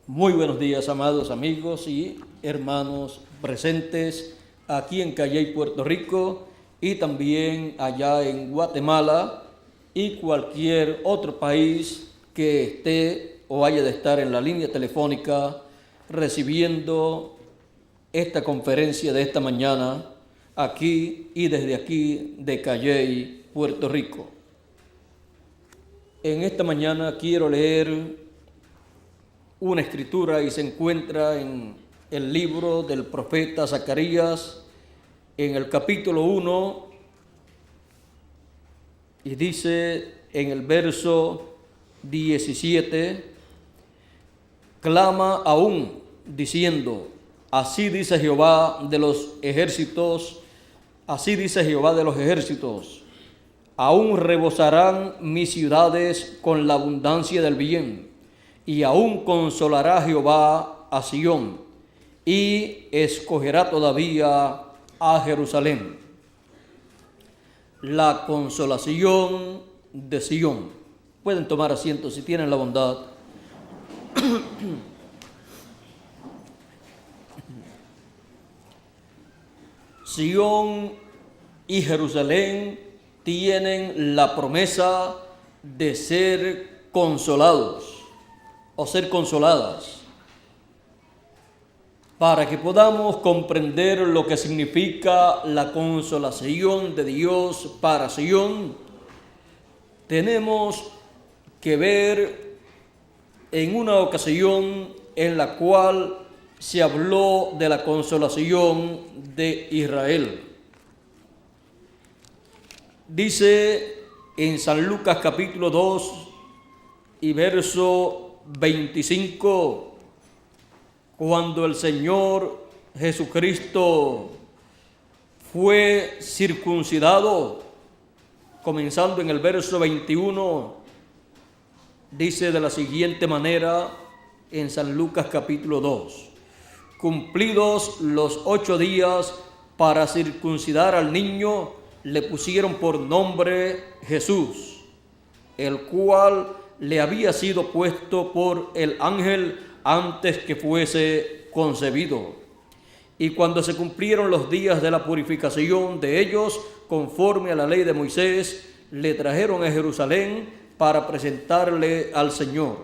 Muy buenos días, amados amigos y hermanos presentes aquí en Calley, Puerto Rico, y también allá en Guatemala y cualquier otro país que esté o haya de estar en la línea telefónica recibiendo esta conferencia de esta mañana aquí y desde aquí de Calley, Puerto Rico. En esta mañana quiero leer una escritura y se encuentra en el libro del profeta Zacarías, en el capítulo 1, y dice en el verso 17, clama aún, diciendo, así dice Jehová de los ejércitos, así dice Jehová de los ejércitos, aún rebosarán mis ciudades con la abundancia del bien, y aún consolará Jehová a Sión, y escogerá todavía a Jerusalén. La consolación de Sión. Pueden tomar asiento si tienen la bondad. Sión y Jerusalén tienen la promesa de ser consolados o ser consoladas. Para que podamos comprender lo que significa la consolación de Dios para Sión, tenemos que ver en una ocasión en la cual se habló de la consolación de Israel. Dice en San Lucas capítulo 2 y verso 25, cuando el Señor Jesucristo fue circuncidado, comenzando en el verso 21, dice de la siguiente manera en San Lucas capítulo 2, cumplidos los 8 días para circuncidar al niño, le pusieron por nombre Jesús, el cual le había sido puesto por el ángel antes que fuese concebido. Y cuando se cumplieron los días de la purificación de ellos, conforme a la ley de Moisés, le trajeron a Jerusalén para presentarle al Señor,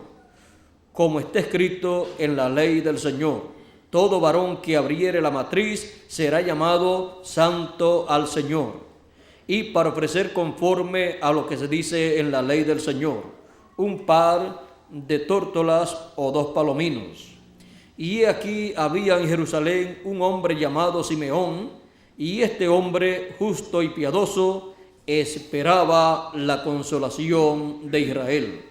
como está escrito en la ley del Señor. Todo varón que abriere la matriz será llamado santo al Señor. Y para ofrecer conforme a lo que se dice en la ley del Señor, un par de tórtolas o 2 palominos. Y aquí había en Jerusalén un hombre llamado Simeón, y este hombre justo y piadoso esperaba la consolación de Israel,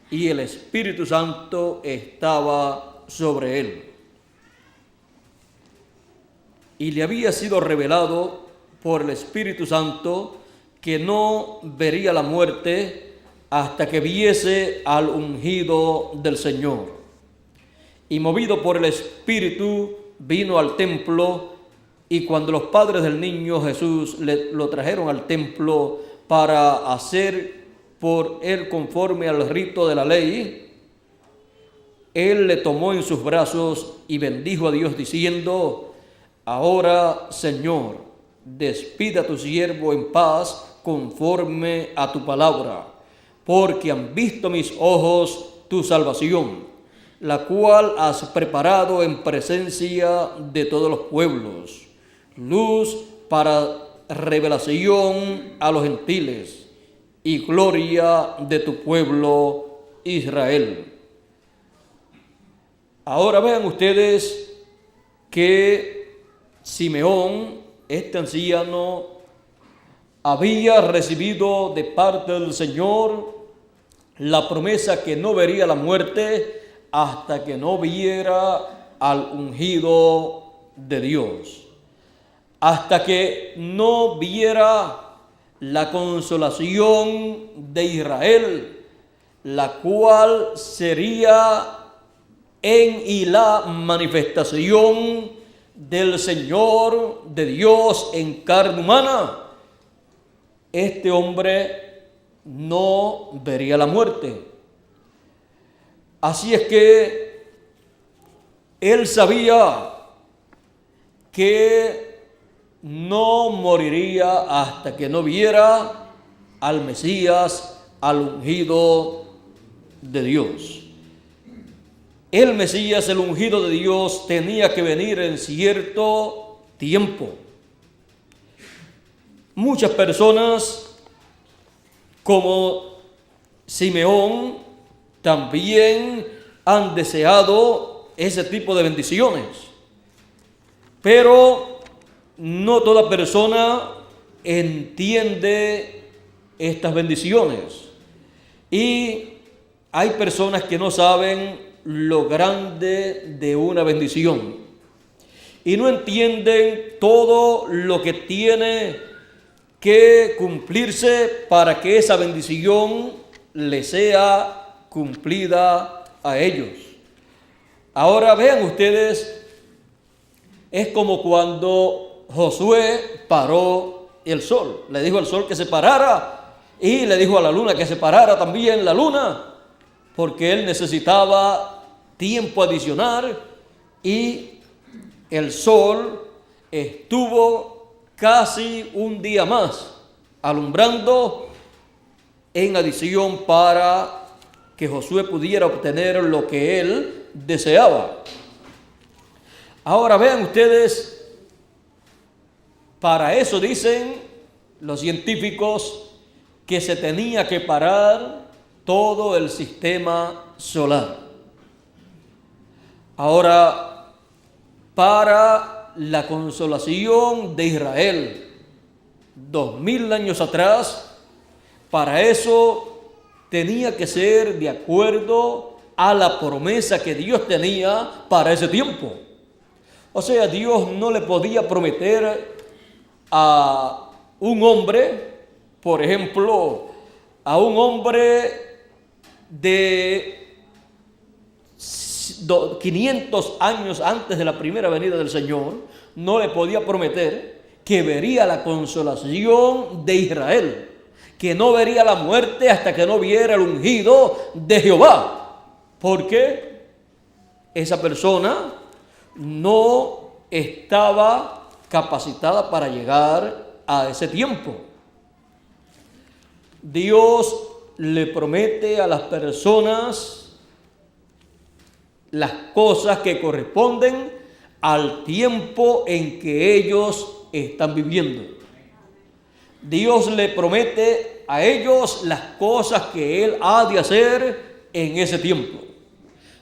y el Espíritu Santo estaba sobre él. Y le había sido revelado por el Espíritu Santo que no vería la muerte hasta que viese al ungido del Señor. Y movido por el Espíritu, vino al templo, y cuando los padres del niño Jesús lo trajeron al templo para hacer por él conforme al rito de la ley, él le tomó en sus brazos y bendijo a Dios diciendo, ahora, Señor, despida a tu siervo en paz conforme a tu palabra, porque han visto mis ojos tu salvación, la cual has preparado en presencia de todos los pueblos, luz para revelación a los gentiles y gloria de tu pueblo Israel. Ahora vean ustedes que Simeón, este anciano, había recibido de parte del Señor la promesa que no vería la muerte hasta que no viera al ungido de Dios, hasta que no viera la consolación de Israel, la cual sería en y la manifestación del Señor, de Dios en carne humana. Este hombre no vería la muerte. Así es que Él sabía que no moriría hasta que no viera al Mesías, al ungido de Dios. El Mesías, el ungido de Dios, tenía que venir en cierto tiempo. Muchas personas, como Simeón, también han deseado ese tipo de bendiciones. Pero no toda persona entiende estas bendiciones. Y hay personas que no saben lo grande de una bendición y no entienden todo lo que tiene que cumplirse para que esa bendición le sea cumplida a ellos. Ahora vean ustedes, es como cuando Josué paró el sol, le dijo al sol que se parara y le dijo a la luna que se parara también la luna, porque él necesitaba tiempo adicional y el sol estuvo casi un día más alumbrando en adición para que Josué pudiera obtener lo que él deseaba. Ahora vean ustedes, para eso dicen los científicos que se tenía que parar todo el sistema solar. Ahora, para la consolación de Israel, 2000 años atrás, para eso tenía que ser de acuerdo a la promesa que Dios tenía para ese tiempo. O sea, Dios no le podía prometer a un hombre, por ejemplo, a un hombre de 500 años antes de la primera venida del Señor, no le podía prometer que vería la consolación de Israel, que no vería la muerte hasta que no viera el ungido de Jehová, porque esa persona no estaba capacitada para llegar a ese tiempo. Dios le promete a las personas las cosas que corresponden al tiempo en que ellos están viviendo. Dios le promete a ellos las cosas que Él ha de hacer en ese tiempo.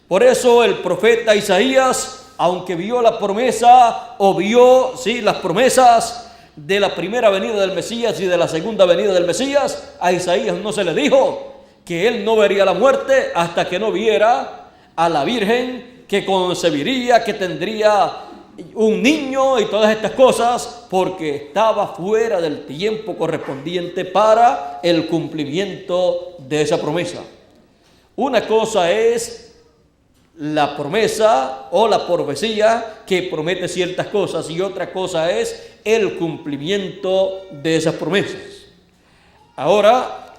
Por eso el profeta Isaías, aunque vio la promesa o vio las promesas de la primera venida del Mesías y de la segunda venida del Mesías, a Isaías no se le dijo que él no vería la muerte hasta que no viera a la Virgen que concebiría, que tendría un niño y todas estas cosas, porque estaba fuera del tiempo correspondiente para el cumplimiento de esa promesa. Una cosa es la promesa o la profecía que promete ciertas cosas y otra cosa es el cumplimiento de esas promesas. Ahora,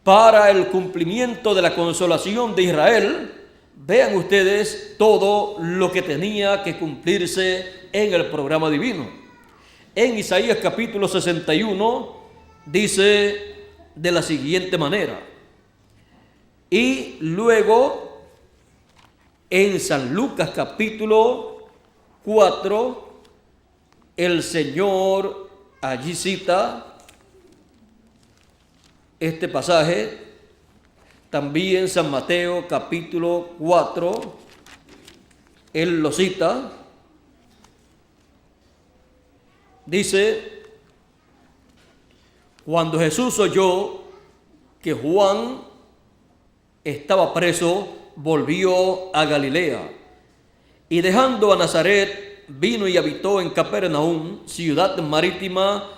para el cumplimiento de la consolación de Israel, vean ustedes todo lo que tenía que cumplirse en el programa divino. En Isaías capítulo 61 dice de la siguiente manera: y luego en San Lucas capítulo 4, el Señor allí cita este pasaje. También San Mateo capítulo 4, él lo cita. Dice: cuando Jesús oyó que Juan estaba preso, volvió a Galilea, y dejando a Nazaret, vino y habitó en Capernaum, ciudad marítima,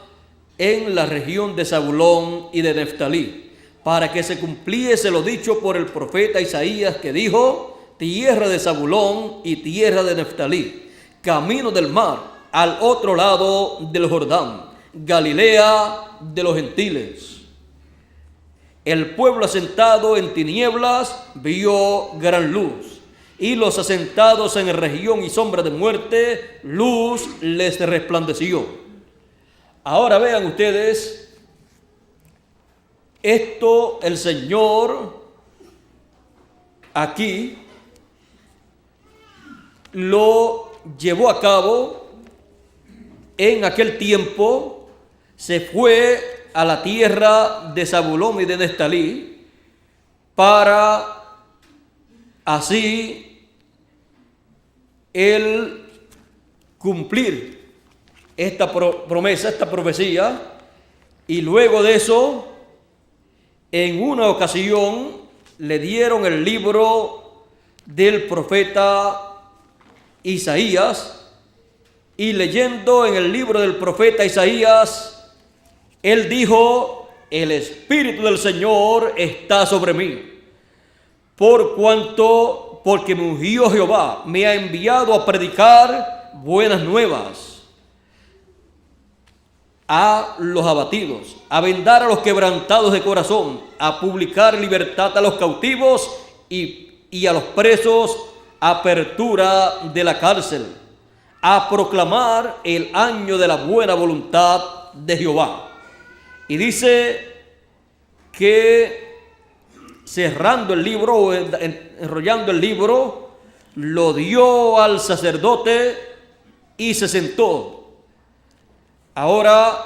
en la región de Zabulón y de Neftalí, para que se cumpliese lo dicho por el profeta Isaías, que dijo: tierra de Zabulón y tierra de Neftalí, camino del mar, al otro lado del Jordán, Galilea de los gentiles. El pueblo asentado en tinieblas vio gran luz, y los asentados en región y sombra de muerte, luz les resplandeció. Ahora vean ustedes, esto el Señor aquí lo llevó a cabo en aquel tiempo. Se fue a la tierra de Zabulón y de Neftalí para así él cumplir esta promesa, esta profecía. Y luego de eso, en una ocasión le dieron el libro del profeta Isaías, y leyendo en el libro del profeta Isaías, él dijo: el Espíritu del Señor está sobre mí, porque me ungió Jehová, me ha enviado a predicar buenas nuevas a los abatidos, a vendar a los quebrantados de corazón, a publicar libertad a los cautivos y a los presos apertura de la cárcel, a proclamar el año de la buena voluntad de Jehová. Y dice que cerrando el libro o enrollando el libro, lo dio al sacerdote y se sentó. Ahora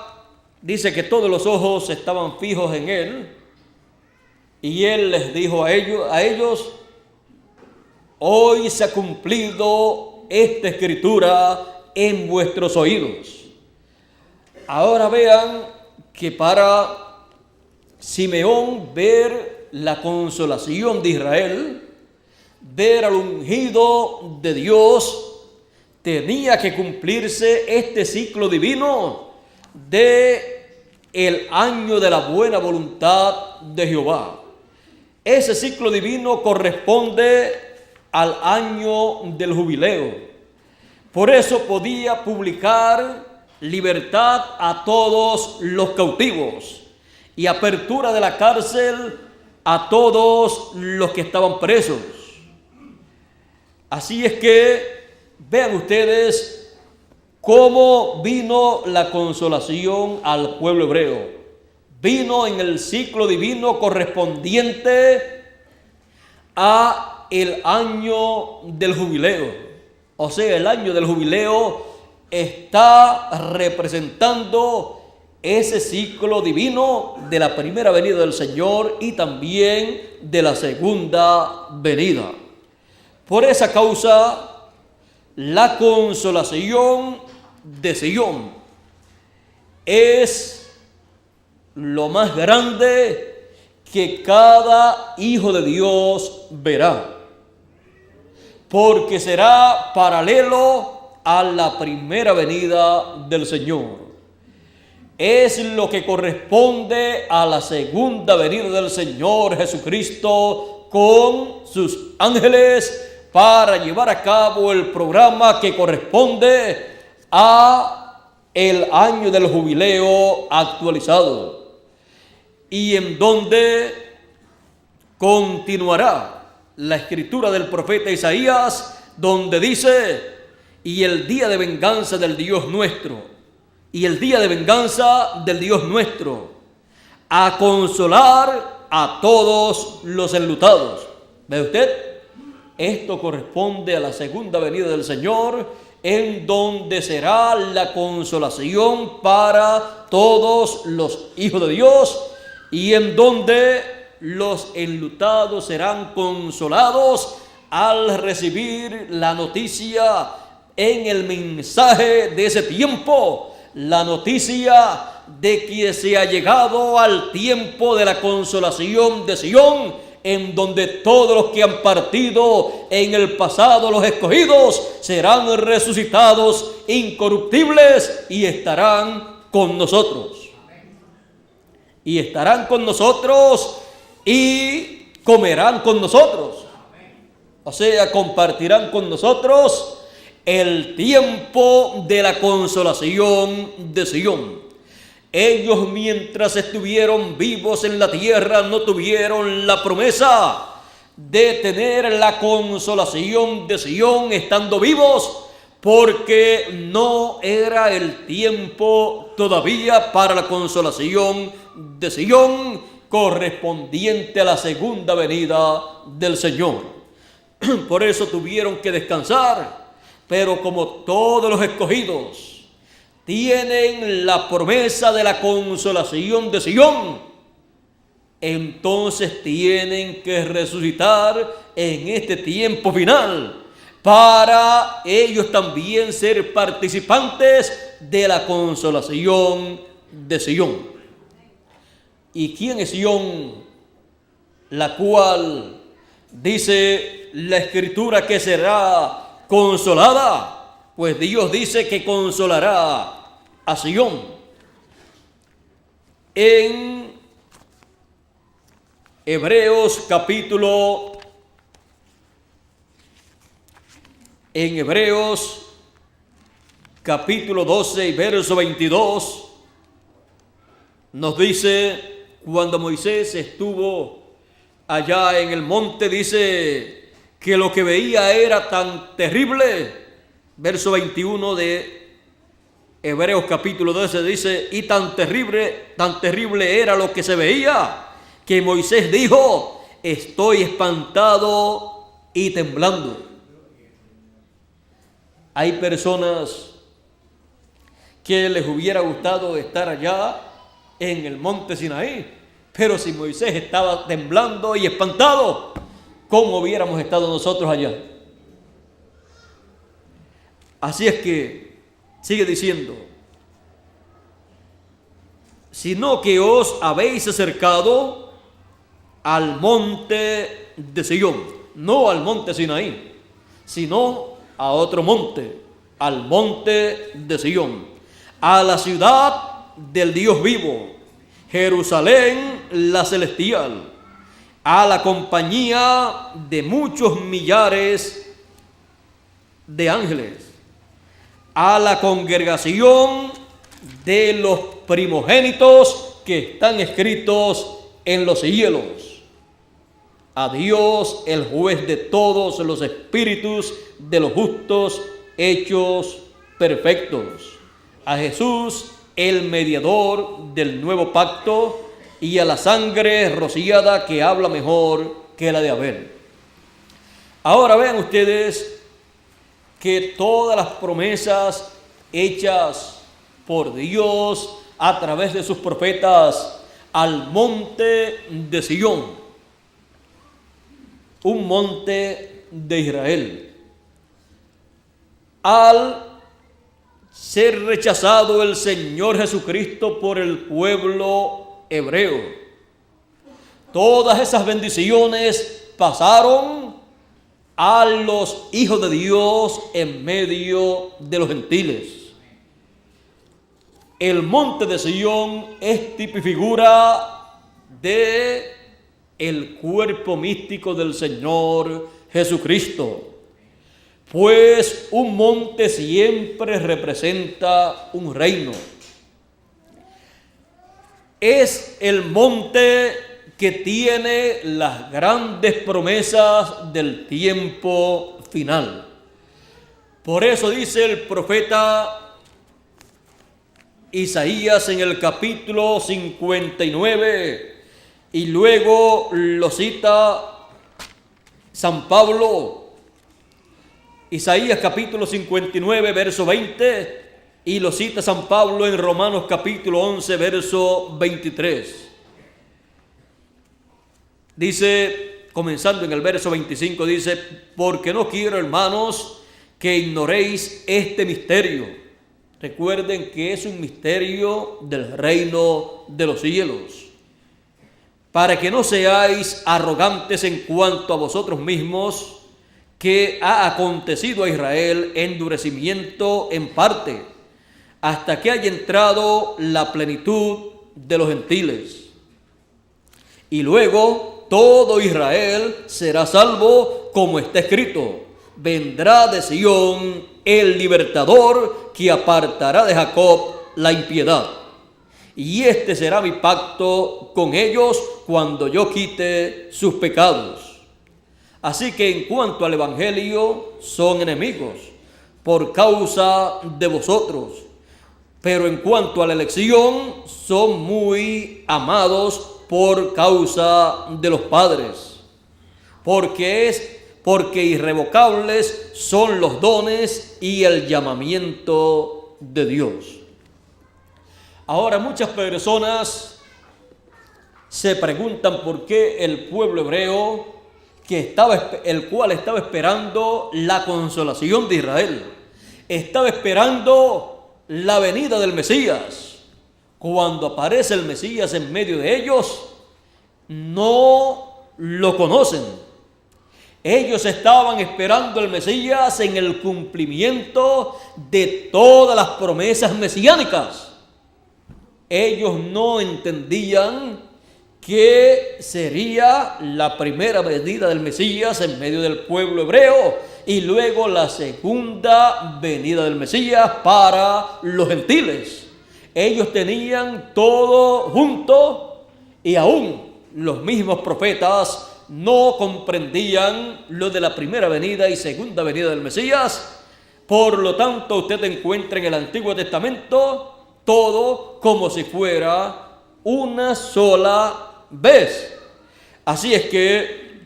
dice que todos los ojos estaban fijos en él, y él les dijo a ellos: hoy se ha cumplido esta escritura en vuestros oídos. Ahora vean que para Simeón ver la consolación de Israel, ver al ungido de Dios, tenía que cumplirse este ciclo divino de el año de la buena voluntad de Jehová. Ese ciclo divino corresponde al año del jubileo. Por eso podía publicar libertad a todos los cautivos y apertura de la cárcel a todos los que estaban presos. Así es que vean ustedes cómo vino la consolación al pueblo hebreo. Vino en el ciclo divino correspondiente a el año del jubileo. O sea, el año del jubileo está representando ese ciclo divino de la primera venida del Señor y también de la segunda venida. Por esa causa, la consolación de Sion es lo más grande que cada hijo de Dios verá, porque será paralelo a la primera venida del Señor. Es lo que corresponde a la segunda venida del Señor Jesucristo con sus ángeles para llevar a cabo el programa que corresponde a el año del jubileo actualizado, y en donde continuará la escritura del profeta Isaías, donde dice: y el día de venganza del Dios nuestro, y el día de venganza del Dios nuestro, a consolar a todos los enlutados. ¿Ve usted? Esto corresponde a la segunda venida del Señor, en donde será la consolación para todos los hijos de Dios, y en donde los enlutados serán consolados al recibir la noticia en el mensaje de ese tiempo, la noticia de que se ha llegado al tiempo de la consolación de Sion, en donde todos los que han partido en el pasado, los escogidos, serán resucitados incorruptibles y estarán con nosotros. Y estarán con nosotros y comerán con nosotros. O sea, compartirán con nosotros el tiempo de la consolación de Sion. Ellos, mientras estuvieron vivos en la tierra, no tuvieron la promesa, de tener la consolación de Sion estando vivos, porque no era el tiempo todavía para la consolación de Sion correspondiente a la segunda venida del Señor. Por eso tuvieron que descansar, pero como todos los escogidos tienen la promesa de la consolación de Sion, entonces tienen que resucitar en este tiempo final para ellos también ser participantes de la consolación de Sion. ¿Y quién es Sion? La cual dice la Escritura que será consolada. Pues Dios dice que consolará a Sion. En Hebreos capítulo 12 y verso 22 nos dice, cuando Moisés estuvo allá en el monte, dice que lo que veía era tan terrible. Verso 21 de Hebreos capítulo 12 dice, y tan terrible era lo que se veía, que Moisés dijo, estoy espantado y temblando. Hay personas que les hubiera gustado estar allá en el monte Sinaí, pero si Moisés estaba temblando y espantado, ¿cómo hubiéramos estado nosotros allá? Así es que sigue diciendo, sino que os habéis acercado al monte de Sion, no al monte Sinaí, sino a otro monte, al monte de Sion, a la ciudad del Dios vivo, Jerusalén la celestial, a la compañía de muchos millares de ángeles, a la congregación de los primogénitos que están escritos en los cielos, a Dios, el juez de todos los espíritus de los justos hechos perfectos, a Jesús, el mediador del nuevo pacto, y a la sangre rociada que habla mejor que la de Abel. Ahora vean ustedes que todas las promesas hechas por Dios a través de sus profetas al monte de Sion, un monte de Israel, al ser rechazado el Señor Jesucristo por el pueblo hebreo, todas esas bendiciones pasaron a los hijos de Dios en medio de los gentiles. El monte de Sion es tipo y figura de el cuerpo místico del Señor Jesucristo, pues un monte siempre representa un reino. Es el monte que tiene las grandes promesas del tiempo final. Por eso dice el profeta Isaías en el capítulo 59, y luego lo cita San Pablo, Isaías capítulo 59, verso 20, y lo cita San Pablo en Romanos capítulo 11, verso 23. Dice, comenzando en el verso 25, dice, porque no quiero, hermanos, que ignoréis este misterio. Recuerden que es un misterio del reino de los cielos, para que no seáis arrogantes en cuanto a vosotros mismos, que ha acontecido a Israel endurecimiento en parte, hasta que haya entrado la plenitud de los gentiles. Y luego todo Israel será salvo, como está escrito, vendrá de Sion el libertador que apartará de Jacob la impiedad. Y este será mi pacto con ellos cuando yo quite sus pecados. Así que en cuanto al Evangelio, son enemigos por causa de vosotros. Pero en cuanto a la elección, son muy amados por causa de los padres. Porque irrevocables son los dones y el llamamiento de Dios. Ahora muchas personas se preguntan por qué el pueblo hebreo, el cual estaba esperando la consolación de Israel, estaba esperando la venida del Mesías. Cuando aparece el Mesías en medio de ellos, no lo conocen. Ellos estaban esperando al Mesías en el cumplimiento de todas las promesas mesiánicas. Ellos no entendían que sería la primera venida del Mesías en medio del pueblo hebreo y luego la segunda venida del Mesías para los gentiles. Ellos tenían todo junto y aún los mismos profetas no comprendían lo de la primera venida y segunda venida del Mesías. Por lo tanto, usted encuentra en el Antiguo Testamento todo como si fuera una sola vez. Así es que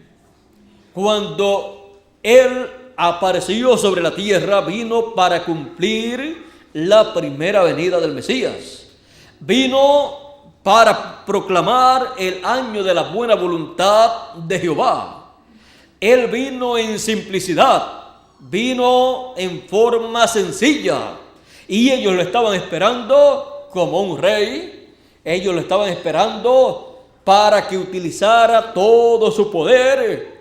cuando Él apareció sobre la tierra, vino para cumplir la primera venida del Mesías. Vino para proclamar el año de la buena voluntad de Jehová. Él vino en simplicidad, vino en forma sencilla, y ellos lo estaban esperando como un rey. Ellos lo estaban esperando para que utilizara todo su poder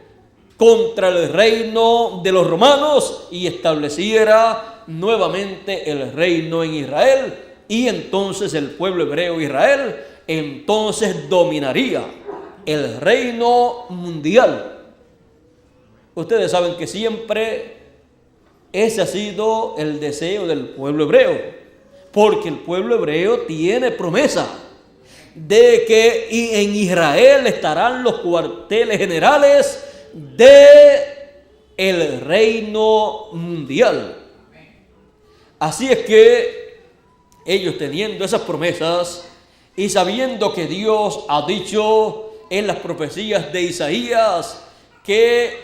contra el reino de los romanos y estableciera nuevamente el reino en Israel. Y entonces el pueblo hebreo Israel entonces dominaría el reino mundial. Ustedes saben que siempre ese ha sido el deseo del pueblo hebreo, porque el pueblo hebreo tiene promesa de que en Israel estarán los cuarteles generales de el reino mundial. Así es que ellos, teniendo esas promesas y sabiendo que Dios ha dicho en las profecías de Isaías que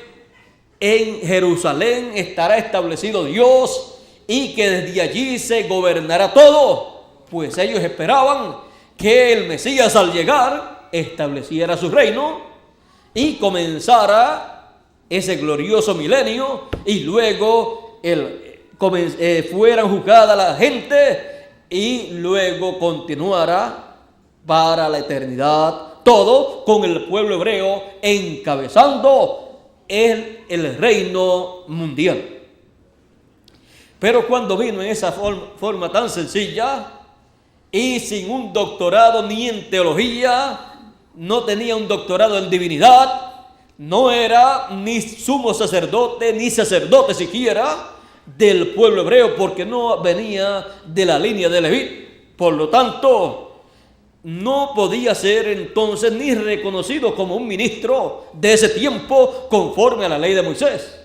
en Jerusalén estará establecido Dios y que desde allí se gobernará todo, pues ellos esperaban que el Mesías al llegar estableciera su reino y comenzara ese glorioso milenio, y luego fueran juzgada la gente y luego continuara para la eternidad, todo con el pueblo hebreo encabezando el reino mundial. Pero cuando vino en esa forma tan sencilla y sin un doctorado ni en teología, no tenía un doctorado en divinidad, no era ni sumo sacerdote ni sacerdote siquiera del pueblo hebreo, porque no venía de la línea de Leví. Por lo tanto, no podía ser entonces ni reconocido como un ministro de ese tiempo conforme a la ley de Moisés.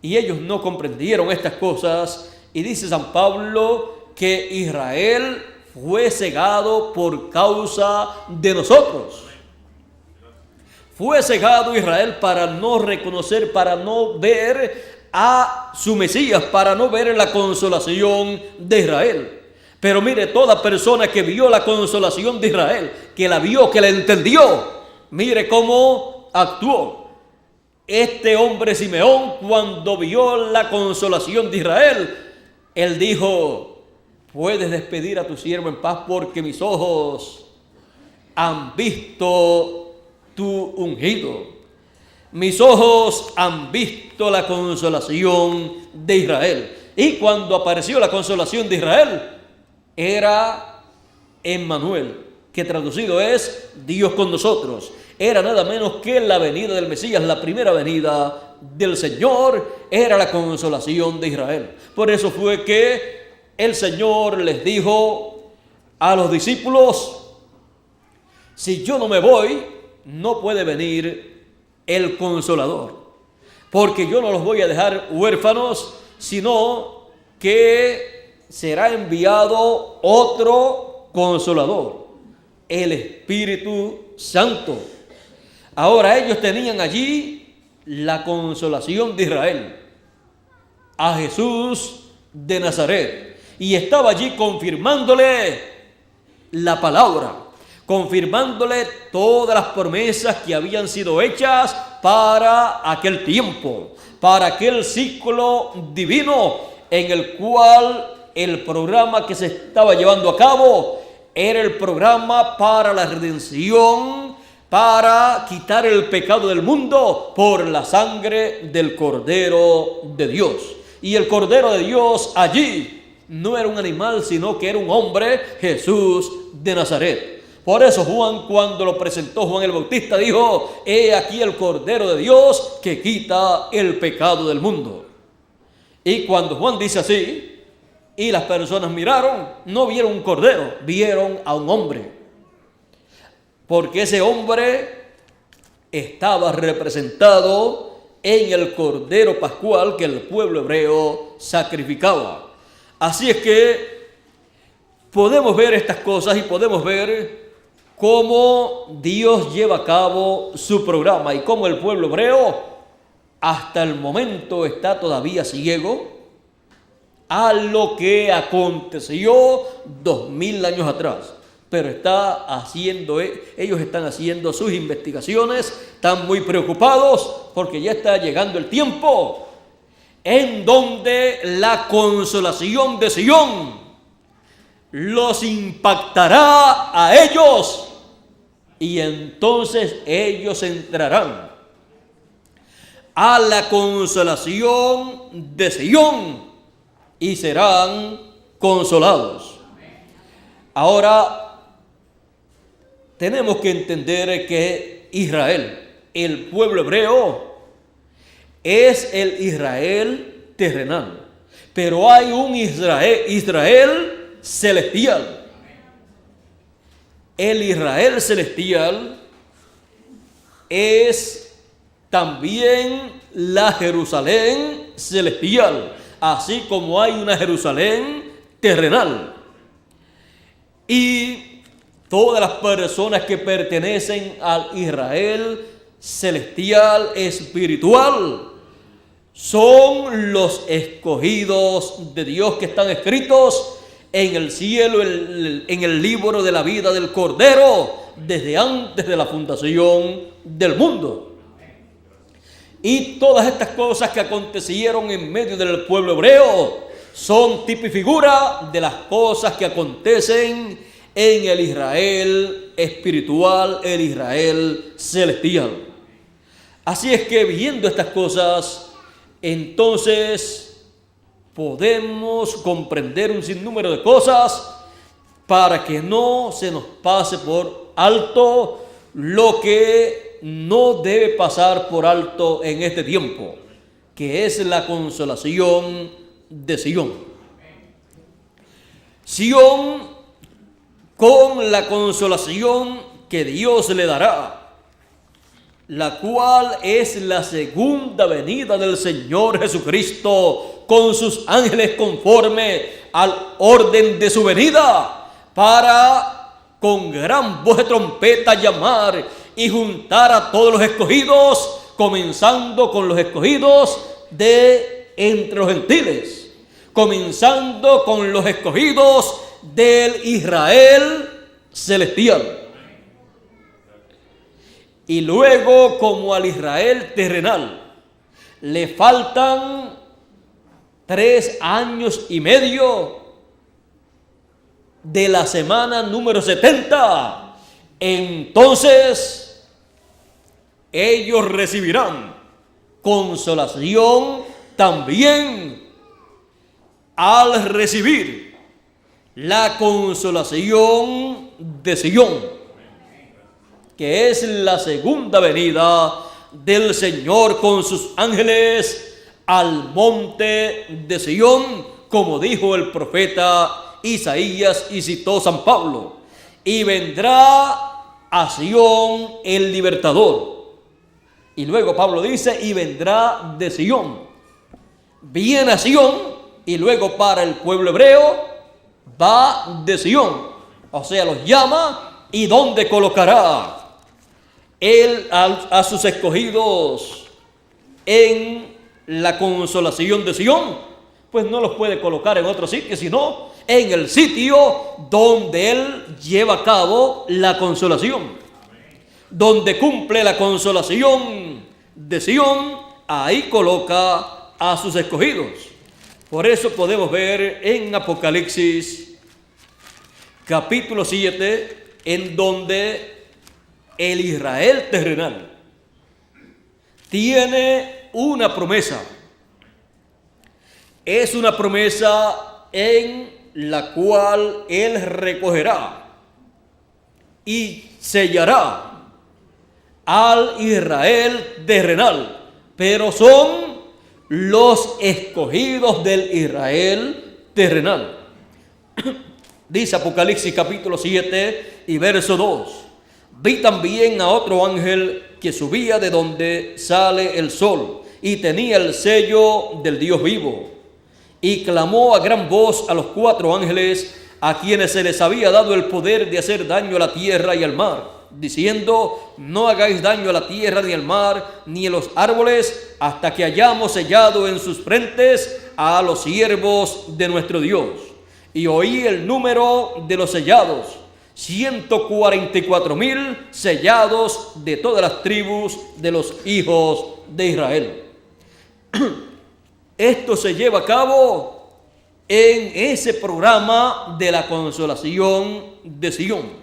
Y ellos no comprendieron estas cosas, y dice San Pablo que Israel fue cegado por causa de nosotros. Fue cegado Israel para no reconocer, para no ver a su Mesías, para no ver la consolación de Israel. Pero mire, toda persona que vio la consolación de Israel, que la vio, que la entendió, mire cómo actuó. Este hombre Simeón, cuando vio la consolación de Israel, él dijo: puedes despedir a tu siervo en paz, porque mis ojos han visto tu ungido. Mis ojos han visto la consolación de Israel. Y cuando apareció la consolación de Israel, era Emmanuel, que traducido es Dios con nosotros. Era nada menos que la venida del Mesías, la primera venida del Señor, era la consolación de Israel. Por eso fue que el Señor les dijo a los discípulos: si yo no me voy, no puede venir el Consolador. Porque yo no los voy a dejar huérfanos, sino que será enviado otro Consolador, el Espíritu Santo. Ahora ellos tenían allí la consolación de Israel, a Jesús de Nazaret, y estaba allí confirmándole la palabra, confirmándole todas las promesas que habían sido hechas para aquel tiempo, para aquel ciclo divino en el cual el programa que se estaba llevando a cabo era el programa para la redención, para quitar el pecado del mundo por la sangre del Cordero de Dios. Y el Cordero de Dios allí no era un animal, sino que era un hombre, Jesús de Nazaret. Por eso Juan, cuando lo presentó Juan el Bautista, dijo: he aquí el Cordero de Dios que quita el pecado del mundo. Y cuando Juan dice así, y las personas miraron, no vieron un cordero, vieron a un hombre. Porque ese hombre estaba representado en el Cordero Pascual que el pueblo hebreo sacrificaba. Así es que podemos ver estas cosas y podemos ver cómo Dios lleva a cabo su programa y cómo el pueblo hebreo hasta el momento está todavía ciego a lo que aconteció 2000 años atrás. Pero ellos están haciendo sus investigaciones, están muy preocupados porque ya está llegando el tiempo en donde la consolación de Sion los impactará a ellos, y entonces ellos entrarán a la consolación de Sion y serán consolados. Ahora tenemos que entender que Israel, el pueblo hebreo, es el Israel terrenal, pero hay un Israel celestial. El Israel celestial es también la Jerusalén celestial, así como hay una Jerusalén terrenal. Y todas las personas que pertenecen al Israel celestial, espiritual, son los escogidos de Dios que están escritos en el cielo, en el libro de la vida del Cordero, desde antes de la fundación del mundo. Y todas estas cosas que acontecieron en medio del pueblo hebreo son tipo y figura de las cosas que acontecen en el Israel espiritual, el Israel celestial. Así es que viendo estas cosas, entonces podemos comprender un sinnúmero de cosas para que no se nos pase por alto lo que no debe pasar por alto en este tiempo, que es la consolación de Sion. Sion, con la consolación que Dios le dará, la cual es la segunda venida del Señor Jesucristo con sus ángeles conforme al orden de su venida, para con gran voz de trompeta llamar y juntar a todos los escogidos, comenzando con los escogidos de entre los gentiles, comenzando con los escogidos del Israel celestial. Y luego, como al Israel terrenal le faltan 3 años y medio de la semana número 70, entonces ellos recibirán consolación también al recibir la consolación de Sion, que es la segunda venida del Señor con sus ángeles al monte de Sion, como dijo el profeta Isaías y citó San Pablo. Y vendrá a Sion el libertador, Y luego Pablo dice, y vendrá de Sión. Viene a Sión, y luego para el pueblo hebreo va de Sión. O sea, los llama, y ¿dónde colocará él a sus escogidos en la consolación de Sión? Pues no los puede colocar en otro sitio, sino en el sitio donde él lleva a cabo la consolación. Donde cumple la consolación de Sión, ahí coloca a sus escogidos. Por eso podemos ver en Apocalipsis capítulo 7, en donde el Israel terrenal tiene una promesa. Es una promesa en la cual él recogerá y sellará al Israel terrenal, pero son los escogidos del Israel terrenal. Dice Apocalipsis capítulo 7 y verso 2: vi también a otro ángel que subía de donde sale el sol y tenía el sello del Dios vivo, y clamó a gran voz a los 4 ángeles a quienes se les había dado el poder de hacer daño a la tierra y al mar, diciendo: no hagáis daño a la tierra ni al mar ni a los árboles hasta que hayamos sellado en sus frentes a los siervos de nuestro Dios. Y oí el número de los sellados: 144,000 sellados de todas las tribus de los hijos de Israel. Esto se lleva a cabo en ese programa de la consolación de Sión.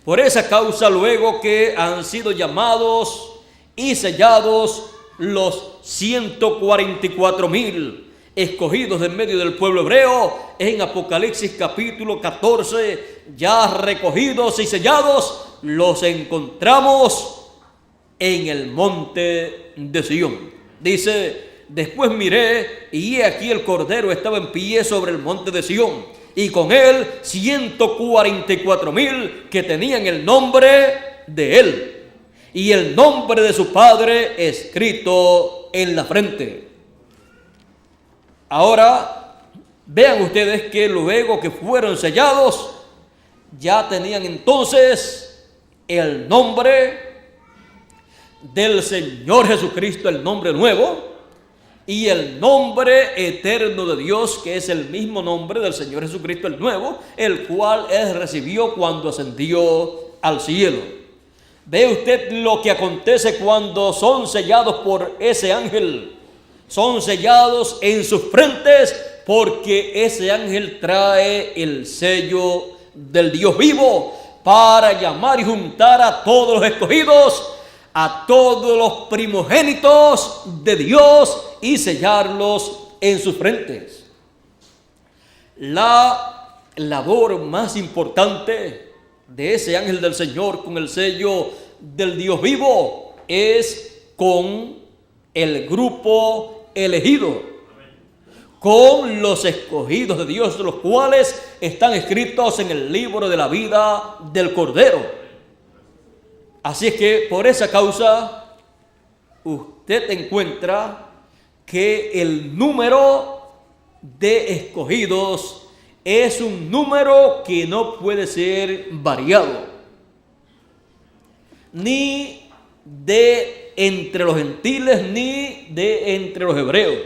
Por esa causa, luego que han sido llamados y sellados los 144,000 escogidos en medio del pueblo hebreo, en Apocalipsis capítulo 14, ya recogidos y sellados, los encontramos en el monte de Sión. Dice: después miré, y he aquí el Cordero estaba en pie sobre el monte de Sión, y con él 144,000 que tenían el nombre de él y el nombre de su padre escrito en la frente. Ahora, vean ustedes que luego que fueron sellados, ya tenían entonces el nombre del Señor Jesucristo, el nombre nuevo, y el nombre eterno de Dios, que es el mismo nombre del Señor Jesucristo, el nuevo, el cual él recibió cuando ascendió al cielo. Ve usted lo que acontece cuando son sellados por ese ángel. Son sellados en sus frentes, porque ese ángel trae el sello del Dios vivo para llamar y juntar a todos los escogidos, a todos los primogénitos de Dios, y sellarlos en sus frentes. La labor más importante de ese ángel del Señor con el sello del Dios vivo es con el grupo elegido, con los escogidos de Dios, los cuales están escritos en el libro de la vida del Cordero. Así es que por esa causa usted encuentra que el número de escogidos es un número que no puede ser variado, ni de entre los gentiles ni de entre los hebreos.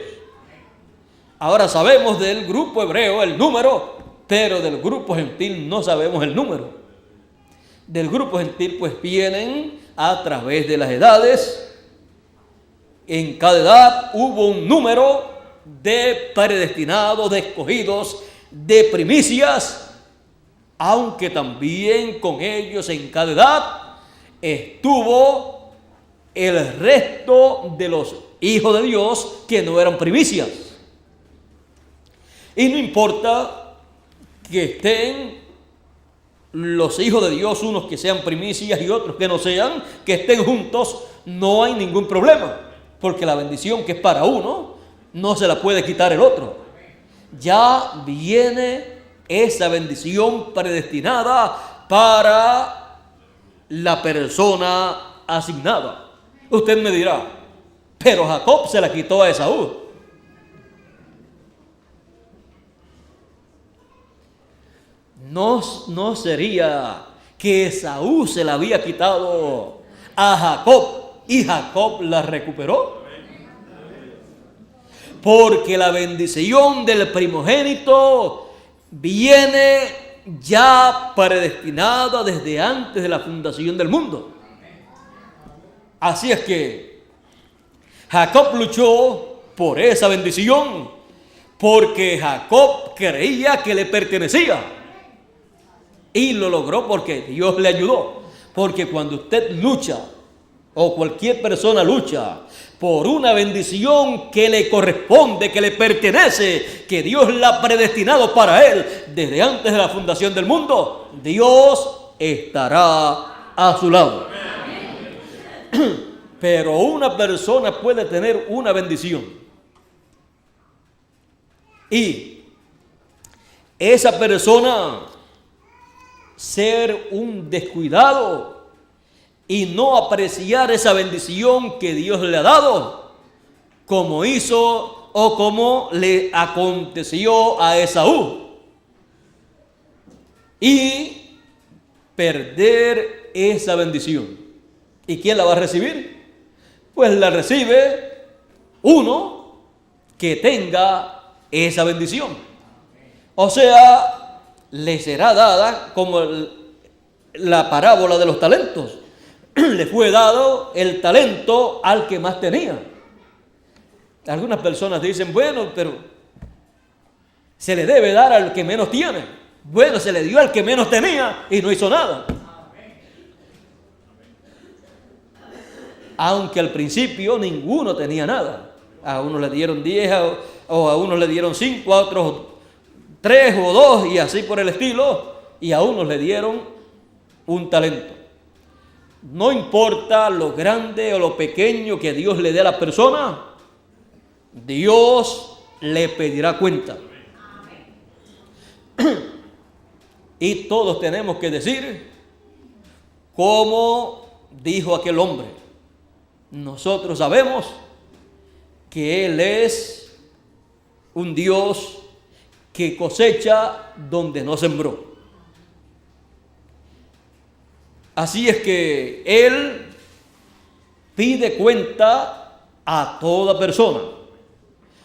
Ahora sabemos del grupo hebreo el número, pero del grupo gentil no sabemos el número. Del grupo gentil pues vienen a través de las edades. En cada edad hubo un número de predestinados, de escogidos, de primicias, aunque también con ellos en cada edad estuvo el resto de los hijos de Dios que no eran primicias. Y no importa que estén los hijos de Dios, unos que sean primicias y otros que no sean, que estén juntos, no hay ningún problema. Porque la bendición que es para uno, no se la puede quitar el otro. Ya viene esa bendición predestinada para la persona asignada. Usted me dirá, pero Jacob se la quitó a Esaú. No sería que Esaú se la había quitado a Jacob y Jacob la recuperó. Porque la bendición del primogénito viene ya predestinada desde antes de la fundación del mundo. Así es que Jacob luchó por esa bendición, porque Jacob creía que le pertenecía. Y lo logró porque Dios le ayudó. Porque cuando usted lucha, o cualquier persona lucha por una bendición que le corresponde, que le pertenece, que Dios la ha predestinado para él desde antes de la fundación del mundo, Dios estará a su lado. Pero una persona puede tener una bendición y esa persona ser un descuidado y no apreciar esa bendición que Dios le ha dado, como hizo o como le aconteció a Esaú, y perder esa bendición. ¿Y quién la va a recibir? Pues la recibe uno que tenga esa bendición. O sea, le será dada como la parábola de los talentos. Le fue dado el talento al que más tenía. Algunas personas dicen, bueno, pero se le debe dar al que menos tiene. Bueno, se le dio al que menos tenía y no hizo nada. Aunque al principio ninguno tenía nada. A unos le dieron 10 o a unos le dieron 5, a otros 3 o 2 y así por el estilo. Y a unos le dieron un talento. No importa lo grande o lo pequeño que Dios le dé a la persona, Dios le pedirá cuenta. Y todos tenemos que decir, como dijo aquel hombre, nosotros sabemos que Él es un Dios que cosecha donde no sembró. Así es que Él pide cuenta a toda persona.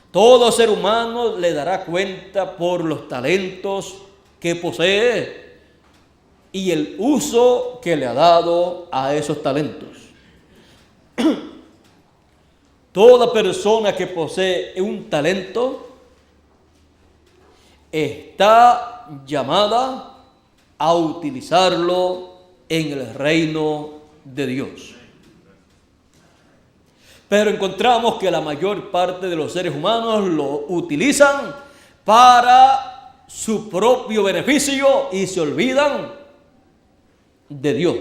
Todo ser humano le dará cuenta por los talentos que posee y el uso que le ha dado a esos talentos. Toda persona que posee un talento está llamada a utilizarlo en el reino de Dios. Pero encontramos que la mayor parte de los seres humanos lo utilizan para su propio beneficio y se olvidan de Dios.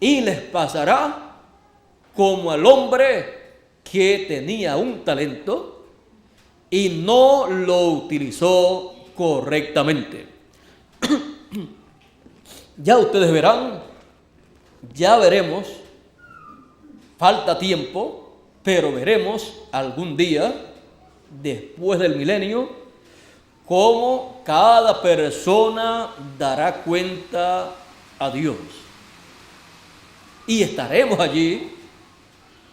Y les pasará como al hombre que tenía un talento y no lo utilizó correctamente. Ya ustedes verán, ya veremos, falta tiempo, pero veremos algún día, después del milenio, cómo cada persona dará cuenta a Dios. Y estaremos allí,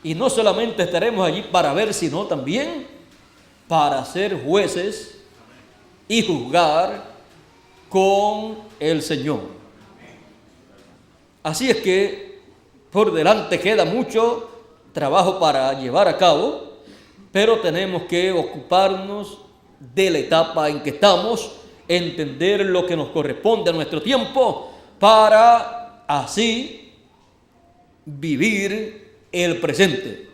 y no solamente estaremos allí para ver, sino también para ser jueces y juzgar con el Señor. Así es que por delante queda mucho trabajo para llevar a cabo, pero tenemos que ocuparnos de la etapa en que estamos, entender lo que nos corresponde a nuestro tiempo, para así vivir el presente,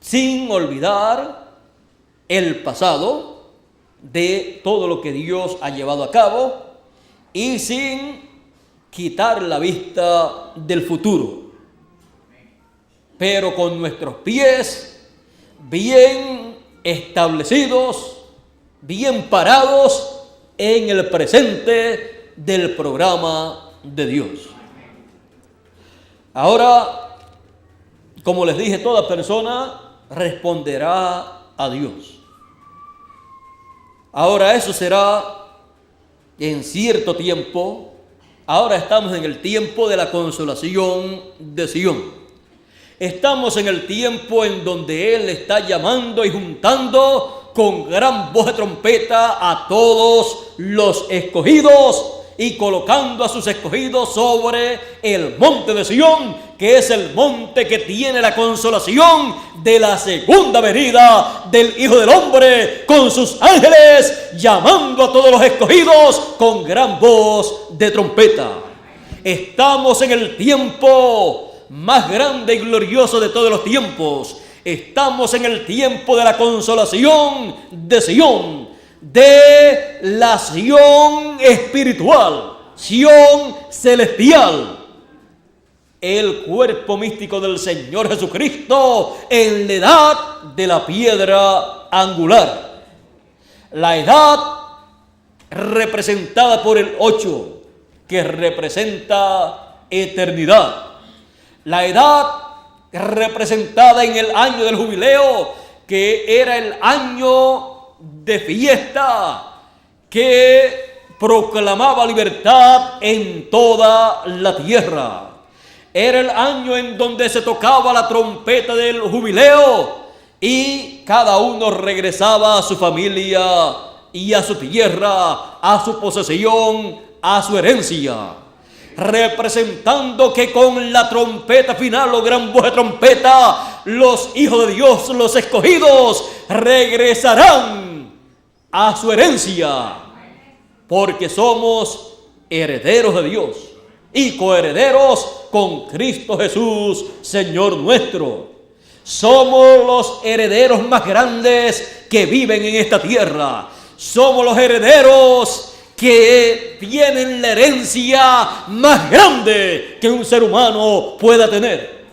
sin olvidar el pasado de todo lo que Dios ha llevado a cabo y sin quitar la vista del futuro, pero con nuestros pies bien establecidos, bien parados en el presente del programa de Dios. Ahora Como les dije, toda persona responderá a Dios. Ahora eso será en cierto tiempo. Ahora estamos en el tiempo de la consolación de Sión. Estamos en el tiempo en donde Él está llamando y juntando con gran voz de trompeta a todos los escogidos y colocando a sus escogidos sobre el monte de Sión, que es el monte que tiene la consolación de la segunda venida del Hijo del Hombre, con sus ángeles llamando a todos los escogidos con gran voz de trompeta. Estamos en el tiempo más grande y glorioso de todos los tiempos. Estamos en el tiempo de la consolación de Sión, de la Sión espiritual, Sión celestial. El cuerpo místico del Señor Jesucristo en la edad de la piedra angular. La edad representada por el 8, que representa eternidad. La edad representada en el año del jubileo, que era el año de fiesta que proclamaba libertad en toda la tierra. Era el año en donde se tocaba la trompeta del jubileo y cada uno regresaba a su familia y a su tierra, a su posesión, a su herencia, representando que con la trompeta final o gran voz de trompeta, los hijos de Dios, los escogidos, regresarán a su herencia, porque somos herederos de Dios y coherederos con Cristo Jesús, Señor nuestro. Somos los herederos más grandes que viven en esta tierra. Somos los herederos que tienen la herencia más grande que un ser humano pueda tener.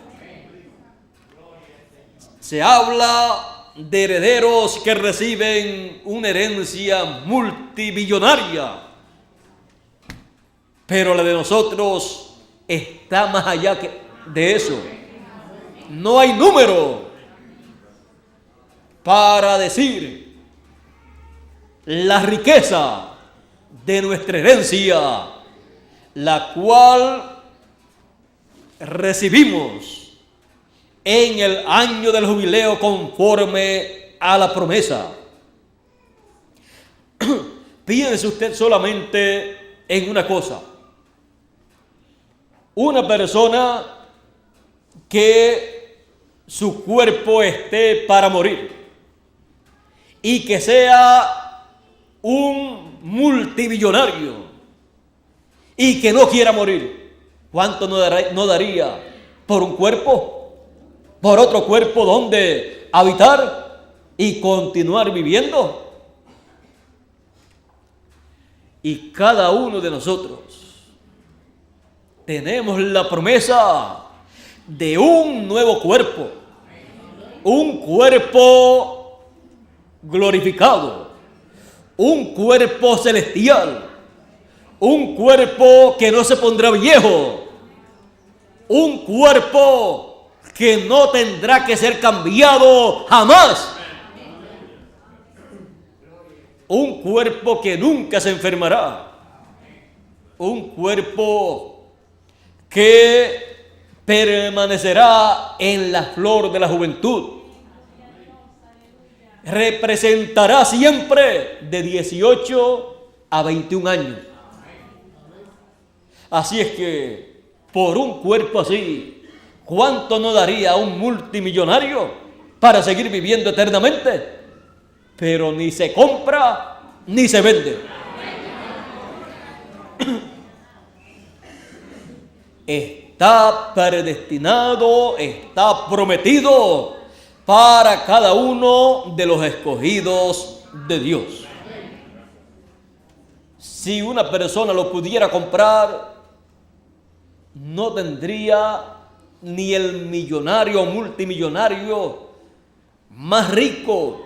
Se habla de herederos que reciben una herencia multimillonaria, pero la de nosotros está más allá de eso. No hay número para decir la riqueza de nuestra herencia, la cual recibimos en el año del jubileo conforme a la promesa. Piense usted solamente en una cosa. Una persona que su cuerpo esté para morir y que sea un multimillonario y que no quiera morir, ¿cuánto no daría por un cuerpo? Por otro cuerpo donde habitar y continuar viviendo. Y cada uno de nosotros tenemos la promesa de un nuevo cuerpo, un cuerpo glorificado, un cuerpo celestial, un cuerpo que no se pondrá viejo, un cuerpo que no tendrá que ser cambiado jamás, un cuerpo que nunca se enfermará, un cuerpo que permanecerá en la flor de la juventud, representará siempre de 18 a 21 años. Así es que por un cuerpo así, ¿cuánto no daría a un multimillonario para seguir viviendo eternamente? Pero ni se compra ni se vende. Está predestinado, está prometido para cada uno de los escogidos de Dios. Si una persona lo pudiera comprar, no tendría ni el millonario o multimillonario más rico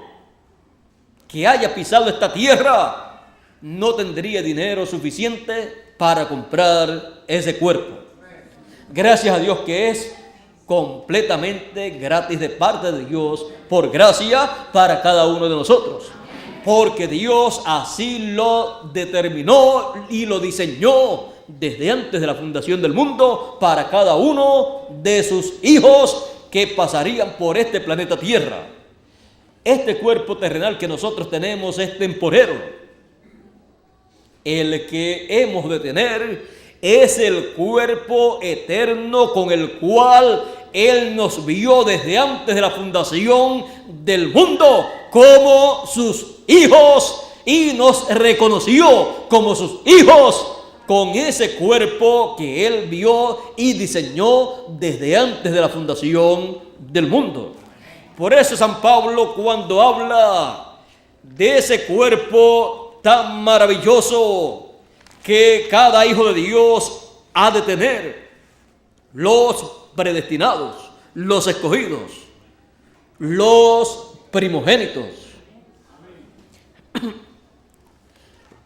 que haya pisado esta tierra, no tendría dinero suficiente para comprar ese cuerpo. Gracias a Dios que es completamente gratis de parte de Dios, por gracia para cada uno de nosotros. Porque Dios así lo determinó y lo diseñó desde antes de la fundación del mundo para cada uno de sus hijos que pasarían por este planeta Tierra. Este cuerpo terrenal que nosotros tenemos es temporero. El que hemos de tener es el cuerpo eterno con el cual Él nos vio desde antes de la fundación del mundo como sus hijos y nos reconoció como sus hijos con ese cuerpo que Él vio y diseñó desde antes de la fundación del mundo. Por eso San Pablo, cuando habla de ese cuerpo tan maravilloso que cada hijo de Dios ha de tener, los predestinados, los escogidos, los primogénitos.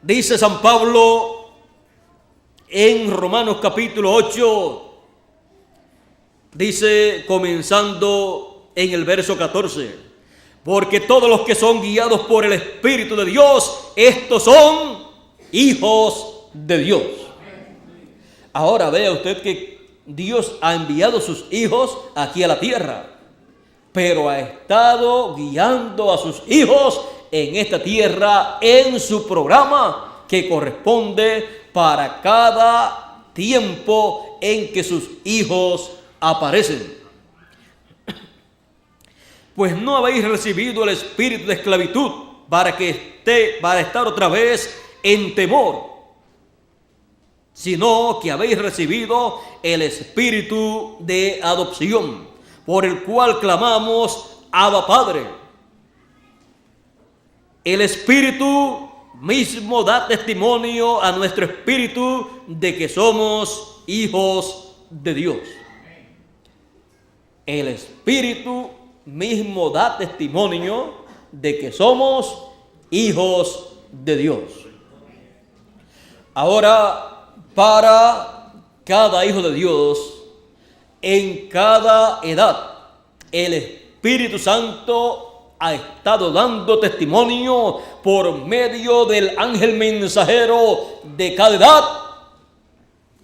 Dice San Pablo en Romanos capítulo 8, dice, comenzando en el verso 14, porque todos los que son guiados por el Espíritu de Dios, estos son hijos de Dios. Ahora vea usted que Dios ha enviado sus hijos aquí a la tierra, pero ha estado guiando a sus hijos en esta tierra en su programa que corresponde para cada tiempo en que sus hijos aparecen. Pues no habéis recibido el espíritu de esclavitud para estar otra vez en temor, sino que habéis recibido el espíritu de adopción, por el cual clamamos, Abba Padre. El espíritu mismo da testimonio a nuestro espíritu de que somos hijos de Dios. El espíritu mismo da testimonio de que somos hijos de Dios. Ahora, para cada hijo de Dios, en cada edad, el Espíritu Santo ha estado dando testimonio por medio del ángel mensajero de cada edad.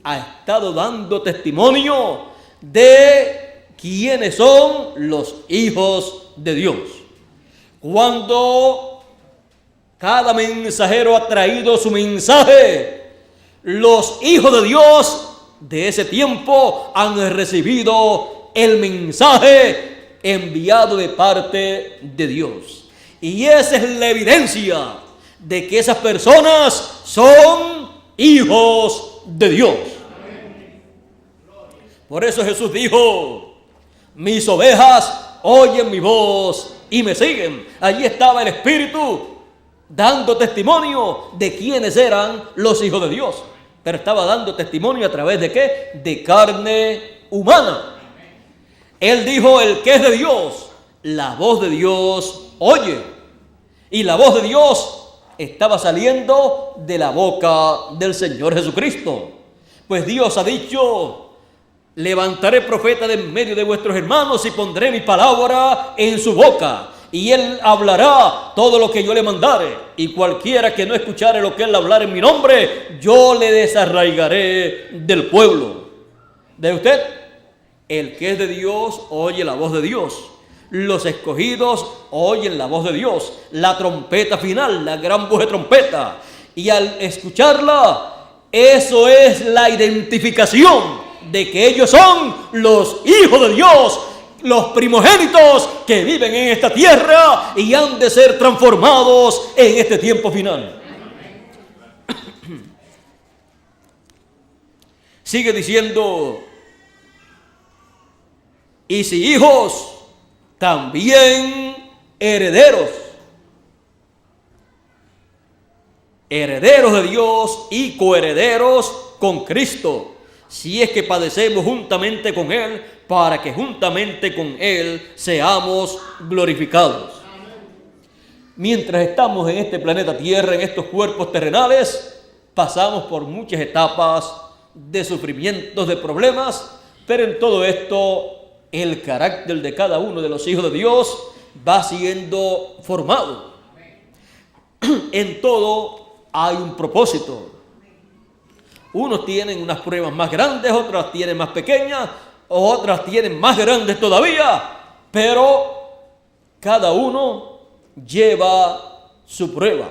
Ha estado dando testimonio de quiénes son los hijos de Dios. Cuando cada mensajero ha traído su mensaje, los hijos de Dios de ese tiempo han recibido el mensaje enviado de parte de Dios. Y esa es la evidencia de que esas personas son hijos de Dios. Por eso Jesús dijo, mis ovejas oyen mi voz y me siguen. Allí estaba el Espíritu dando testimonio de quiénes eran los hijos de Dios. Pero estaba dando testimonio a través de ¿qué? De carne humana. Él dijo, el que es de Dios, la voz de Dios oye. Y la voz de Dios estaba saliendo de la boca del Señor Jesucristo. Pues Dios ha dicho, levantaré profeta de en medio de vuestros hermanos y pondré mi palabra en su boca. Y él hablará todo lo que yo le mandare. Y cualquiera que no escuchare lo que él hablar en mi nombre, yo le desarraigaré del pueblo. ¿De usted? El que es de Dios oye la voz de Dios. Los escogidos oyen la voz de Dios. La trompeta final, la gran voz de trompeta. Y al escucharla, eso es la identificación de que ellos son los hijos de Dios, los primogénitos que viven en esta tierra y han de ser transformados en este tiempo final. Sigue diciendo, y si hijos, también herederos. Herederos de Dios y coherederos con Cristo, si es que padecemos juntamente con Él, para que juntamente con Él seamos glorificados. Mientras estamos en este planeta Tierra, en estos cuerpos terrenales, pasamos por muchas etapas de sufrimientos, de problemas, pero en todo esto el carácter de cada uno de los hijos de Dios va siendo formado. En todo hay un propósito. Unos tienen unas pruebas más grandes, otras tienen más pequeñas, otras tienen más grandes todavía, pero cada uno lleva su prueba.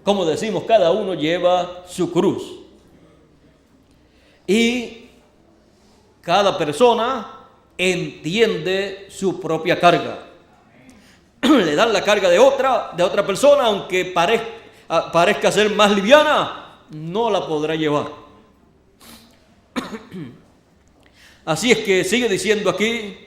Como decimos, cada uno lleva su cruz. Y cada persona entiende su propia carga. Le dan la carga de otra persona, aunque parezca ser más liviana, no la podrá llevar. Así es que sigue diciendo aquí: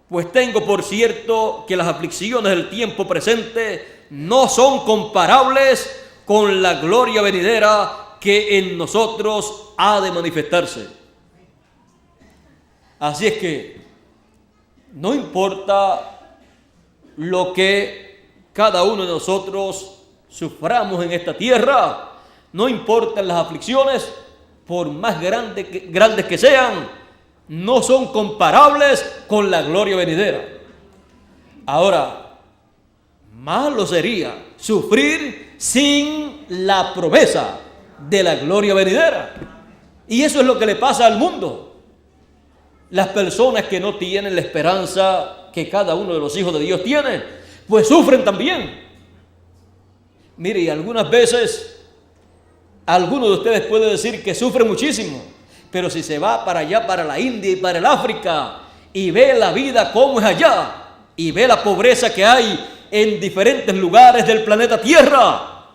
pues tengo por cierto que las aflicciones del tiempo presente no son comparables con la gloria venidera que en nosotros ha de manifestarse. Así es que no importa lo que cada uno de nosotros suframos en esta tierra, no importan las aflicciones, por más grandes que sean, no son comparables con la gloria venidera. Ahora, malo sería sufrir sin la promesa de la gloria venidera. Y eso es lo que le pasa al mundo. Las personas que no tienen la esperanza que cada uno de los hijos de Dios tiene, pues sufren también. Mire, y algunas veces, algunos de ustedes pueden decir que sufren muchísimo, pero si se va para allá, para la India y para el África, y ve la vida como es allá, y ve la pobreza que hay en diferentes lugares del planeta Tierra,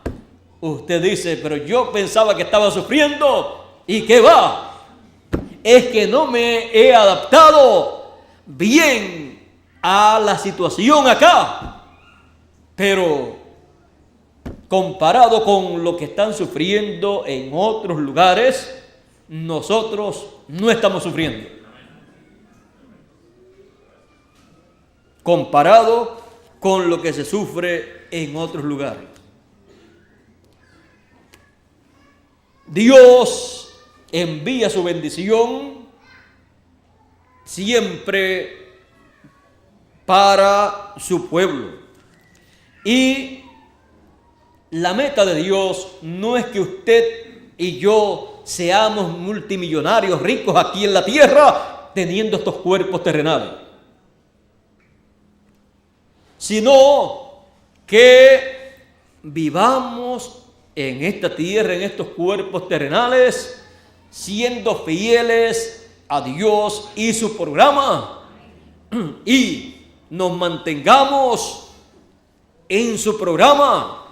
usted dice: pero yo pensaba que estaba sufriendo, ¿y qué va? Es que no me he adaptado bien a la situación acá. Pero comparado con lo que están sufriendo en otros lugares, nosotros no estamos sufriendo. Comparado con lo que se sufre en otros lugares. Dios envía su bendición siempre para su pueblo. Y la meta de Dios no es que usted y yo seamos multimillonarios ricos aquí en la tierra teniendo estos cuerpos terrenales, sino que vivamos en esta tierra, en estos cuerpos terrenales, siendo fieles a Dios y su programa, y nos mantengamos en su programa,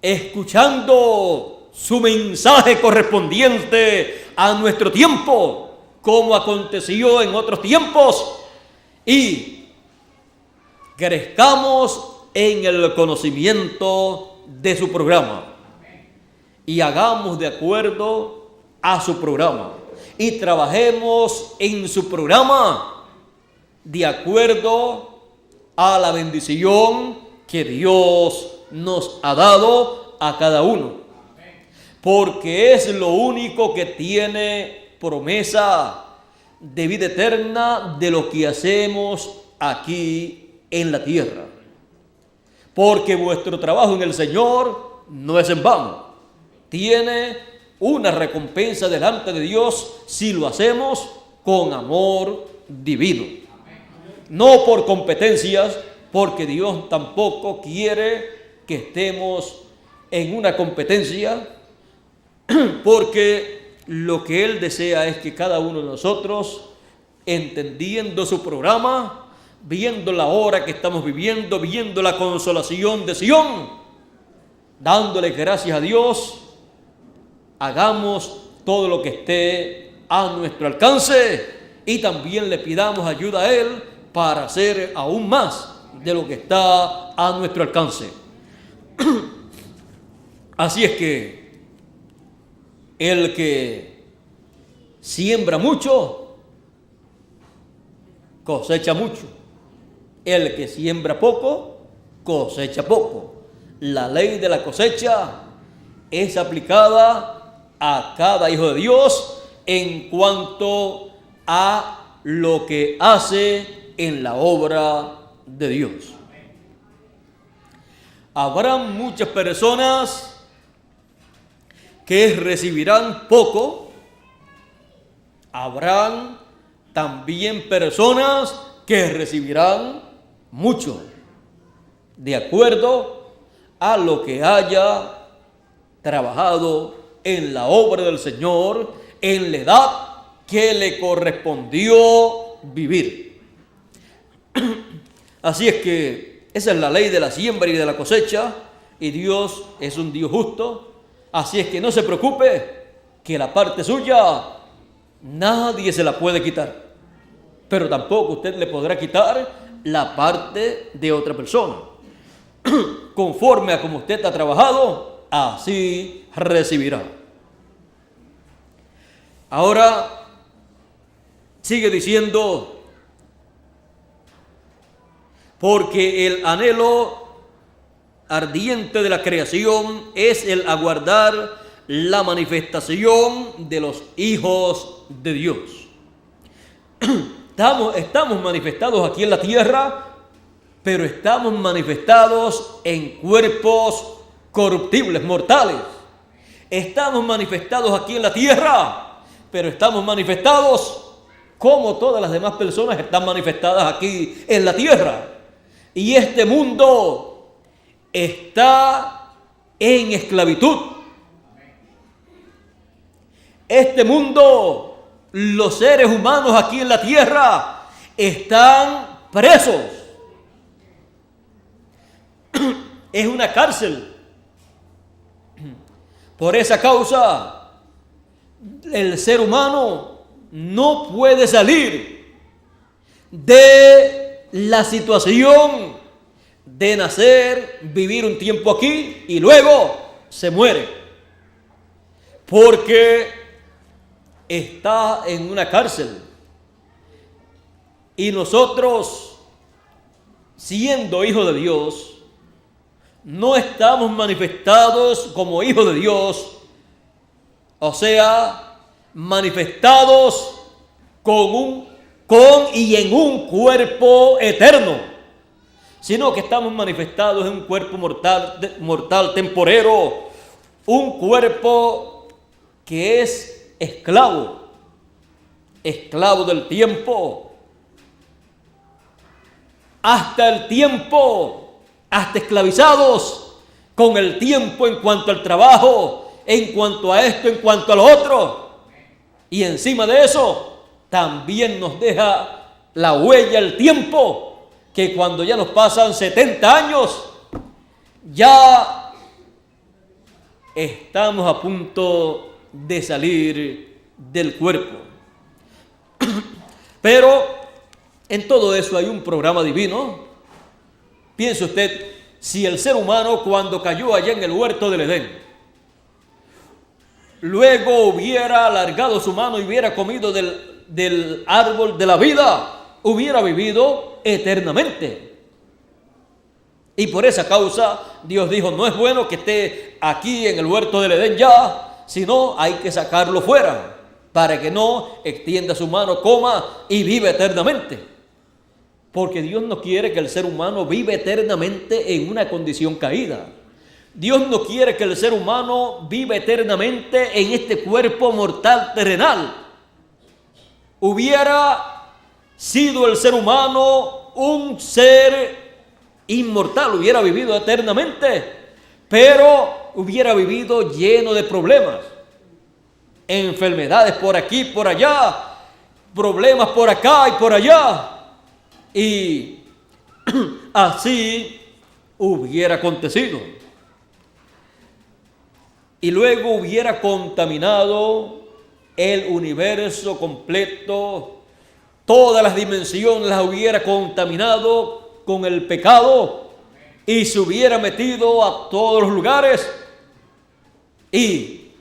escuchando su mensaje correspondiente a nuestro tiempo, como aconteció en otros tiempos, y crezcamos en el conocimiento de su programa y hagamos de acuerdo a su programa y trabajemos en su programa de acuerdo a la bendición que Dios nos ha dado a cada uno, porque es lo único que tiene promesa de vida eterna de lo que hacemos aquí en la tierra, porque vuestro trabajo en el Señor no es en vano, tiene una recompensa delante de Dios si lo hacemos con amor divino, no por competencias, porque Dios tampoco quiere que estemos en una competencia, porque lo que Él desea es que cada uno de nosotros, entendiendo su programa, viendo la hora que estamos viviendo, viendo la consolación de Sión, dándole gracias a Dios, hagamos todo lo que esté a nuestro alcance y también le pidamos ayuda a Él para hacer aún más de lo que está a nuestro alcance. Así es que el que siembra mucho, cosecha mucho. El que siembra poco, cosecha poco. La ley de la cosecha es aplicada a cada hijo de Dios en cuanto a lo que hace en la obra de Dios. Habrán muchas personas que recibirán poco. Habrán también personas que recibirán mucho, de acuerdo a lo que haya trabajado en la obra del Señor, en la edad que le correspondió vivir. Así es que esa es la ley de la siembra y de la cosecha, y Dios es un Dios justo. Así es que no se preocupe, que la parte suya nadie se la puede quitar, pero tampoco usted le podrá quitar la parte de otra persona. Conforme a como usted ha trabajado, así recibirá. Ahora sigue diciendo, porque el anhelo ardiente de la creación es el aguardar la manifestación de los hijos de Dios. Estamos manifestados aquí en la tierra, pero estamos manifestados en cuerpos corruptibles, mortales. Estamos manifestados aquí en la tierra, pero estamos manifestados como todas las demás personas están manifestadas aquí en la tierra. Y este mundo está en esclavitud. Este mundo, los seres humanos aquí en la tierra están presos. Es una cárcel. Por esa causa, el ser humano no puede salir de la situación de nacer, vivir un tiempo aquí y luego se muere, porque está en una cárcel. Y nosotros, siendo hijos de Dios, no estamos manifestados como hijos de Dios, o sea, manifestados con y en un cuerpo eterno, sino que estamos manifestados en un cuerpo mortal temporero, un cuerpo que es esclavo del tiempo, hasta esclavizados con el tiempo en cuanto al trabajo, en cuanto a esto, en cuanto a lo otro. Y encima de eso, también nos deja la huella el tiempo, que cuando ya nos pasan 70 años, ya estamos a punto de salir del cuerpo. Pero en todo eso hay un programa divino. Piense usted, si el ser humano cuando cayó allá en el huerto del Edén, luego hubiera alargado su mano y hubiera comido del árbol de la vida, hubiera vivido eternamente. Y por esa causa Dios dijo, no es bueno que esté aquí en el huerto del Edén ya, sino hay que sacarlo fuera, para que no extienda su mano, coma y viva eternamente. Porque Dios no quiere que el ser humano viva eternamente en una condición caída. Dios no quiere que el ser humano viva eternamente en este cuerpo mortal terrenal. Hubiera sido el ser humano un ser inmortal, hubiera vivido eternamente, pero hubiera vivido lleno de problemas, enfermedades por aquí, por allá, problemas por acá y por allá. Y así hubiera acontecido. Y luego hubiera contaminado el universo completo, todas las dimensiones las hubiera contaminado con el pecado y se hubiera metido a todos los lugares y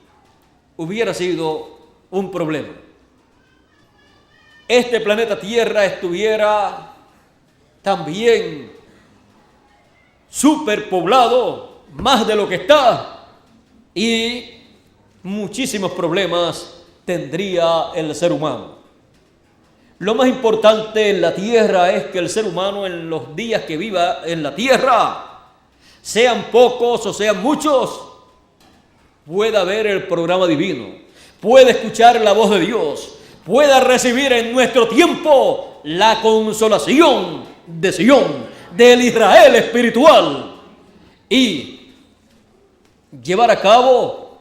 hubiera sido un problema. Este planeta Tierra estuviera también superpoblado, más de lo que está, y muchísimos problemas tendría el ser humano. Lo más importante en la tierra es que el ser humano en los días que viva en la tierra, sean pocos o sean muchos, pueda ver el programa divino, pueda escuchar la voz de Dios, pueda recibir en nuestro tiempo la consolación de Sion, del Israel espiritual, y llevar a cabo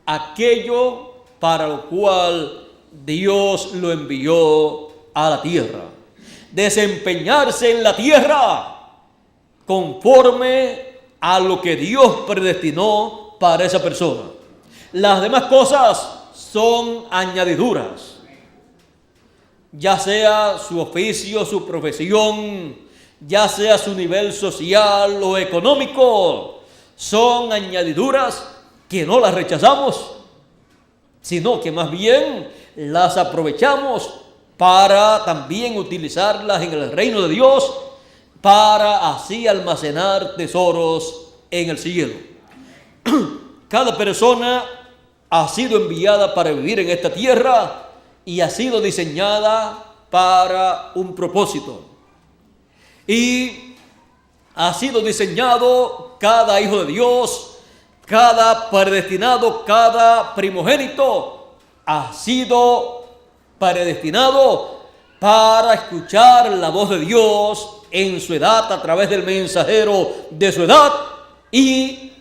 aquello para lo cual Dios lo envió a la tierra. Desempeñarse en la tierra conforme a lo que Dios predestinó para esa persona. Las demás cosas son añadiduras, ya sea su oficio, su profesión, ya sea su nivel social o económico, son añadiduras que no las rechazamos, sino que más bien las aprovechamos para también utilizarlas en el reino de Dios, para así almacenar tesoros en el cielo. Cada persona ha sido enviada para vivir en esta tierra y ha sido diseñada para un propósito. Y ha sido diseñado cada hijo de Dios, cada predestinado, cada primogénito ha sido predestinado para escuchar la voz de Dios en su edad, a través del mensajero de su edad, y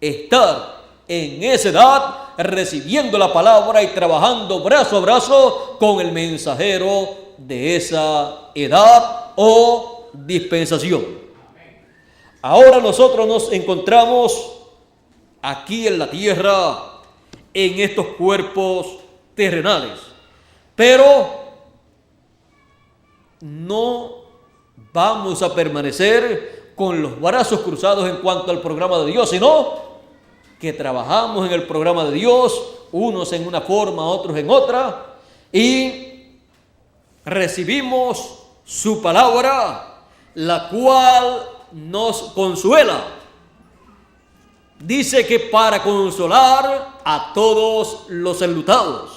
estar en esa edad recibiendo la palabra y trabajando brazo a brazo con el mensajero de esa edad o dispensación. Ahora nosotros nos encontramos aquí en la tierra, en estos cuerpos terrenales, pero no vamos a permanecer con los brazos cruzados en cuanto al programa de Dios, sino que trabajamos en el programa de Dios, unos en una forma, otros en otra, y recibimos su palabra, la cual nos consuela. Dice que para consolar a todos los enlutados.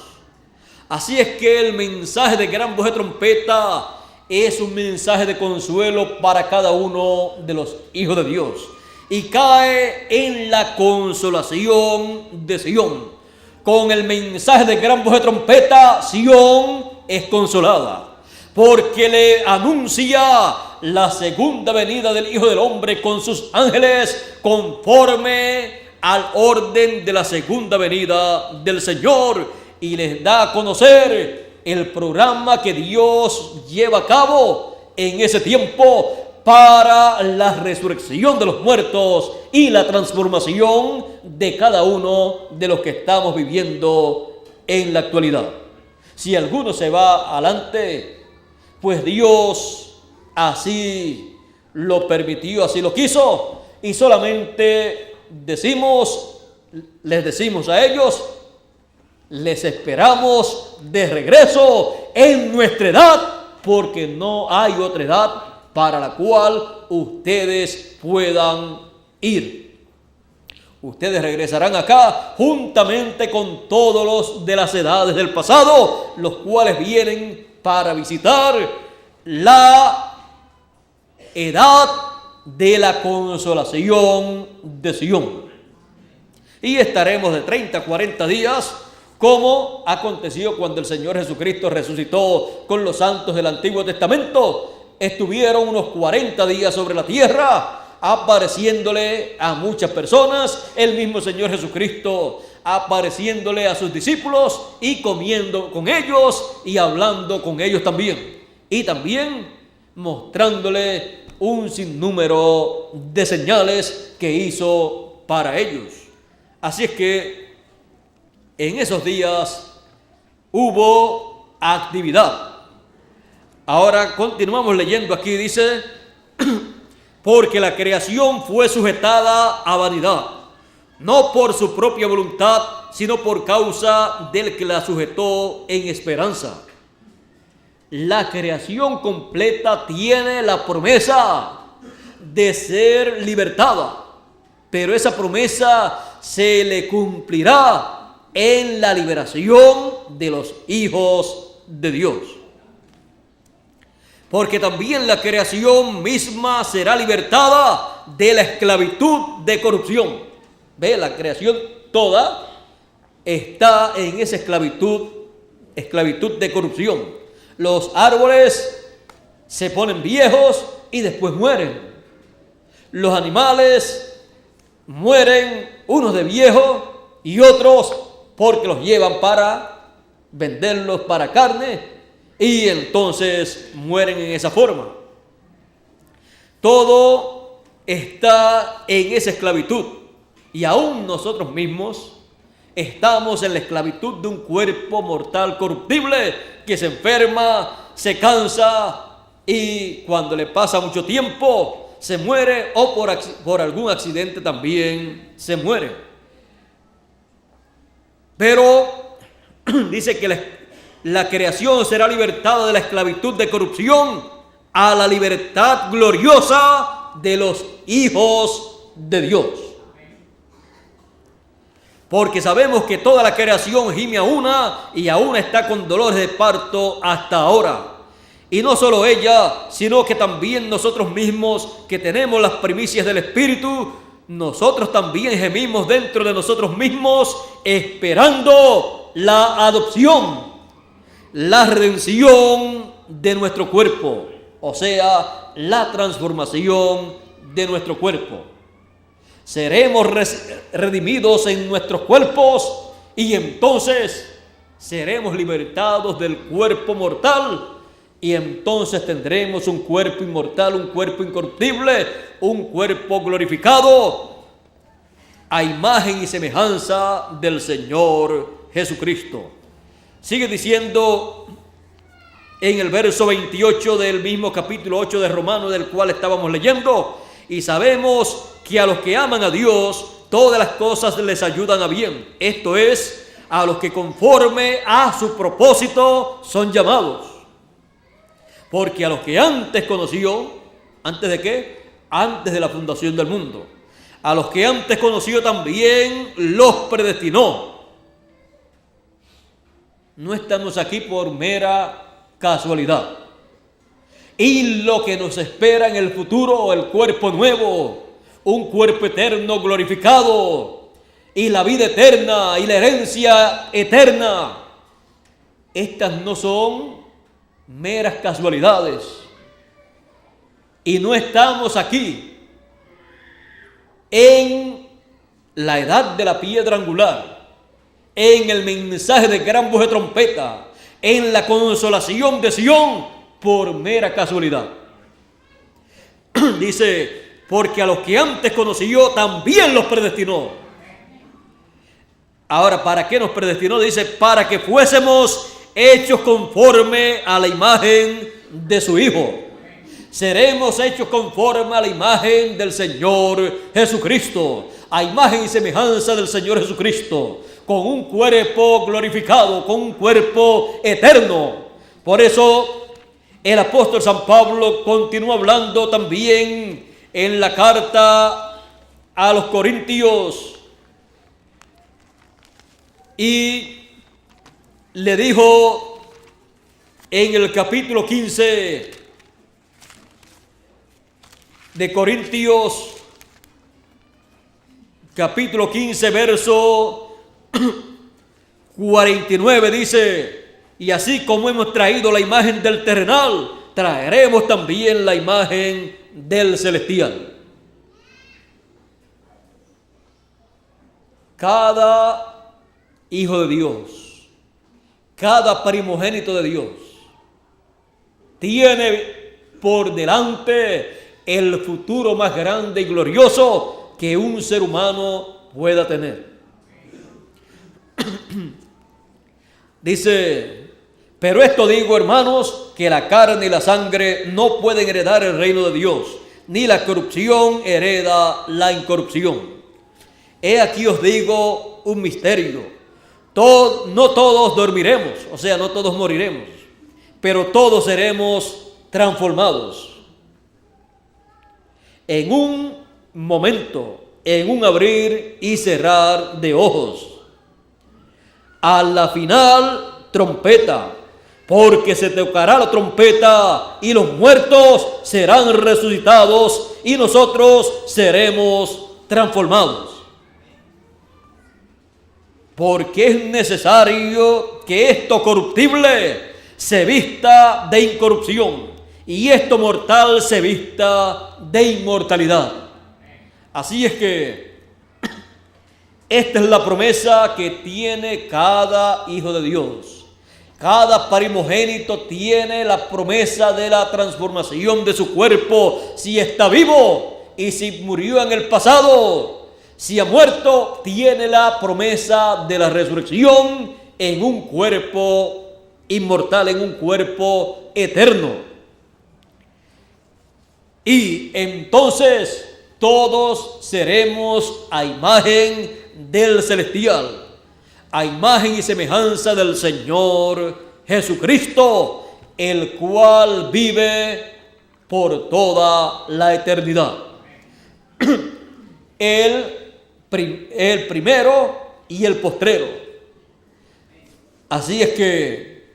Así es que el mensaje de gran voz de trompeta es un mensaje de consuelo para cada uno de los hijos de Dios, y cae en la consolación de Sion. Con el mensaje de gran voz de trompeta, Sion es consolada, porque le anuncia la segunda venida del Hijo del Hombre con sus ángeles, conforme al orden de la segunda venida del Señor, y les da a conocer el programa que Dios lleva a cabo en ese tiempo para la resurrección de los muertos y la transformación de cada uno de los que estamos viviendo en la actualidad. Si alguno se va adelante, pues Dios así lo permitió, así lo quiso, y solamente les decimos a ellos: les esperamos de regreso en nuestra edad, porque no hay otra edad para la cual ustedes puedan ir. Ustedes regresarán acá juntamente con todos los de las edades del pasado, los cuales vienen para visitar la edad de la consolación de Sion. Y estaremos de 30 a 40 días, como aconteció cuando el Señor Jesucristo resucitó con los santos del Antiguo Testamento. Estuvieron unos 40 días sobre la tierra, apareciéndole a muchas personas, el mismo Señor Jesucristo apareciéndole a sus discípulos y comiendo con ellos y hablando con ellos también, y también mostrándole un sinnúmero de señales que hizo para ellos. Así es que en esos días hubo actividad. Ahora continuamos leyendo aquí, dice: porque la creación fue sujetada a vanidad, no por su propia voluntad, sino por causa del que la sujetó en esperanza. La creación completa tiene la promesa de ser libertada, pero esa promesa se le cumplirá en la liberación de los hijos de Dios. porque también la creación misma será libertada de la esclavitud de corrupción. Ve, la creación toda está en esa esclavitud de corrupción. Los árboles se ponen viejos y después mueren. Los animales mueren, unos de viejos y otros porque los llevan para venderlos para carne, y entonces mueren en esa forma. Todo está en esa esclavitud, y aún nosotros mismos estamos en la esclavitud de un cuerpo mortal corruptible que se enferma, se cansa, y cuando le pasa mucho tiempo se muere, o por algún accidente también se muere. Pero dice que la creación será libertada de la esclavitud de corrupción a la libertad gloriosa de los hijos de Dios. Porque sabemos que toda la creación gime a una, y aún está con dolores de parto hasta ahora. Y no solo ella, sino que también nosotros mismos, que tenemos las primicias del Espíritu, nosotros también gemimos dentro de nosotros mismos, esperando la adopción, la redención de nuestro cuerpo, o sea, la transformación de nuestro cuerpo. Seremos redimidos en nuestros cuerpos, y entonces seremos libertados del cuerpo mortal, y entonces tendremos un cuerpo inmortal, un cuerpo incorruptible, un cuerpo glorificado a imagen y semejanza del Señor Jesucristo. Sigue diciendo en el verso 28 del mismo capítulo 8 de Romanos, del cual estábamos leyendo: y sabemos que a los que aman a Dios, todas las cosas les ayudan a bien. Esto es, a los que conforme a su propósito son llamados. Porque a los que antes conoció, ¿antes de qué? Antes de la fundación del mundo. A los que antes conoció también los predestinó. No estamos aquí por mera casualidad. Y lo que nos espera en el futuro, el cuerpo nuevo, un cuerpo eterno glorificado, y la vida eterna y la herencia eterna, estas no son meras casualidades. Y no estamos aquí en la edad de la piedra angular, en el mensaje de gran voz de trompeta, en la consolación de Sión, por mera casualidad. Dice, porque a los que antes conoció también los predestinó. Ahora, ¿para qué nos predestinó? Dice, para que fuésemos hechos conforme a la imagen de su Hijo. Seremos hechos conforme a la imagen del Señor Jesucristo, a imagen y semejanza del Señor Jesucristo, con un cuerpo glorificado, con un cuerpo eterno. Por eso el apóstol San Pablo continúa hablando también en la carta a los Corintios, y le dijo en el capítulo 15 de Corintios, capítulo 15, verso 49, dice: y así como hemos traído la imagen del terrenal, traeremos también la imagen del celestial. Cada hijo de Dios, cada primogénito de Dios, tiene por delante el futuro más grande y glorioso que un ser humano pueda tener. Dice, pero esto digo, hermanos, que la carne y la sangre no pueden heredar el reino de Dios, ni la corrupción hereda la incorrupción. He aquí os digo un misterio. No todos dormiremos, o sea, no todos moriremos, pero todos seremos transformados. En un momento, en un abrir y cerrar de ojos. A la final trompeta, porque se tocará la trompeta y los muertos serán resucitados y nosotros seremos transformados. Porque es necesario que esto corruptible se vista de incorrupción y esto mortal se vista de inmortalidad. Así es que esta es la promesa que tiene cada hijo de Dios. Cada primogénito tiene la promesa de la transformación de su cuerpo si está vivo y si murió en el pasado. Si ha muerto, tiene la promesa de la resurrección en un cuerpo inmortal, en un cuerpo eterno. Y entonces todos seremos a imagen del celestial, a imagen y semejanza del Señor Jesucristo, el cual vive por toda la eternidad. El primero y el postrero. Así es que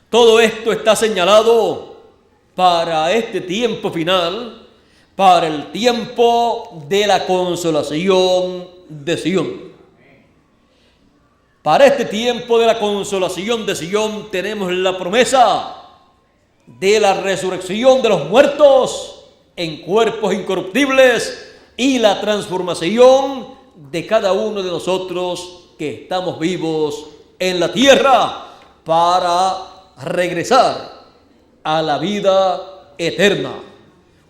todo esto está señalado para este tiempo final, para el tiempo de la consolación de Sion. Para este tiempo de la consolación de Sion tenemos la promesa de la resurrección de los muertos en cuerpos incorruptibles y la transformación de cada uno de nosotros que estamos vivos en la tierra para regresar a la vida eterna,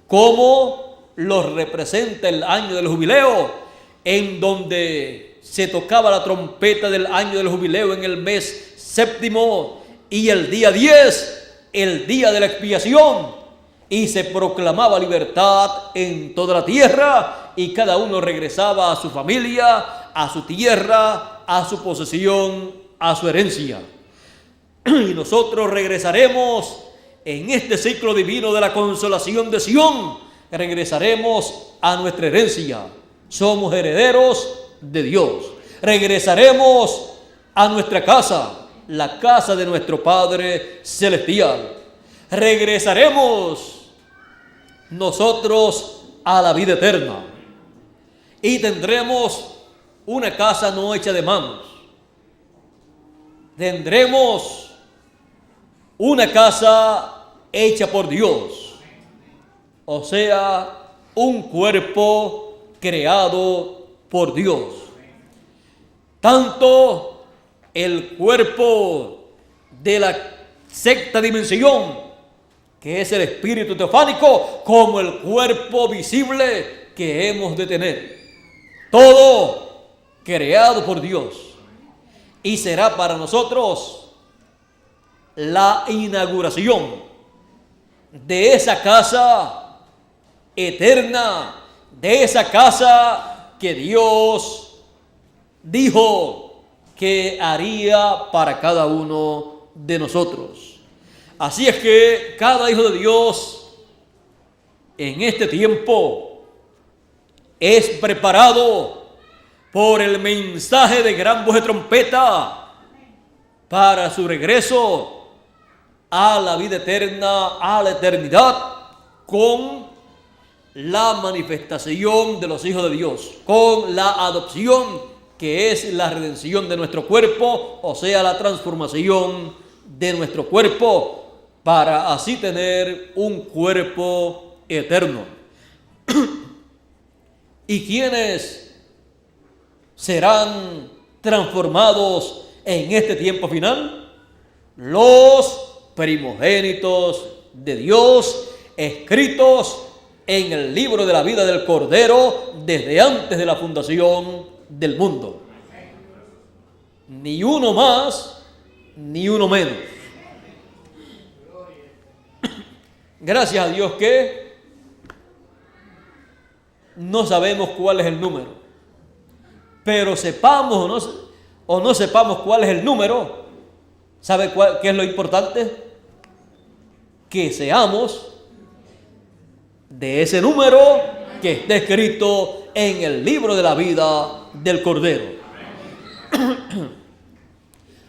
como lo representa el año del jubileo, en donde se tocaba la trompeta del año del jubileo en el mes séptimo y el día 10, el día de la expiación, y se proclamaba libertad en toda la tierra y cada uno regresaba a su familia, a su tierra, a su posesión, a su herencia. Y nosotros regresaremos en este ciclo divino de la consolación de Sion, regresaremos a nuestra herencia. Somos herederos de Dios. Regresaremos a nuestra casa, la casa de nuestro Padre Celestial. Regresaremos nosotros a la vida eterna y tendremos una casa no hecha de manos. Tendremos una casa hecha por Dios, o sea, un cuerpo creado por Dios. Tanto el cuerpo de la sexta dimensión, que es el espíritu teofánico, como el cuerpo visible que hemos de tener. Todo creado por Dios. Y será para nosotros la inauguración de esa casa eterna, de esa casa que Dios dijo que haría para cada uno de nosotros. Así es que cada hijo de Dios en este tiempo es preparado por el mensaje de gran voz de trompeta para su regreso a la vida eterna, a la eternidad, con la manifestación de los hijos de Dios, con la adopción que es la redención de nuestro cuerpo, o sea, la transformación de nuestro cuerpo, para así tener un cuerpo eterno. ¿Y quiénes serán transformados en este tiempo final? Los primogénitos de Dios, escritos en el libro de la vida del Cordero desde antes de la fundación del mundo. Ni uno más, ni uno menos. Gracias a Dios que no sabemos cuál es el número, pero sepamos o no sepamos cuál es el número, ¿sabe qué es lo importante? Que seamos de ese número que está escrito en el libro de la vida del Cordero.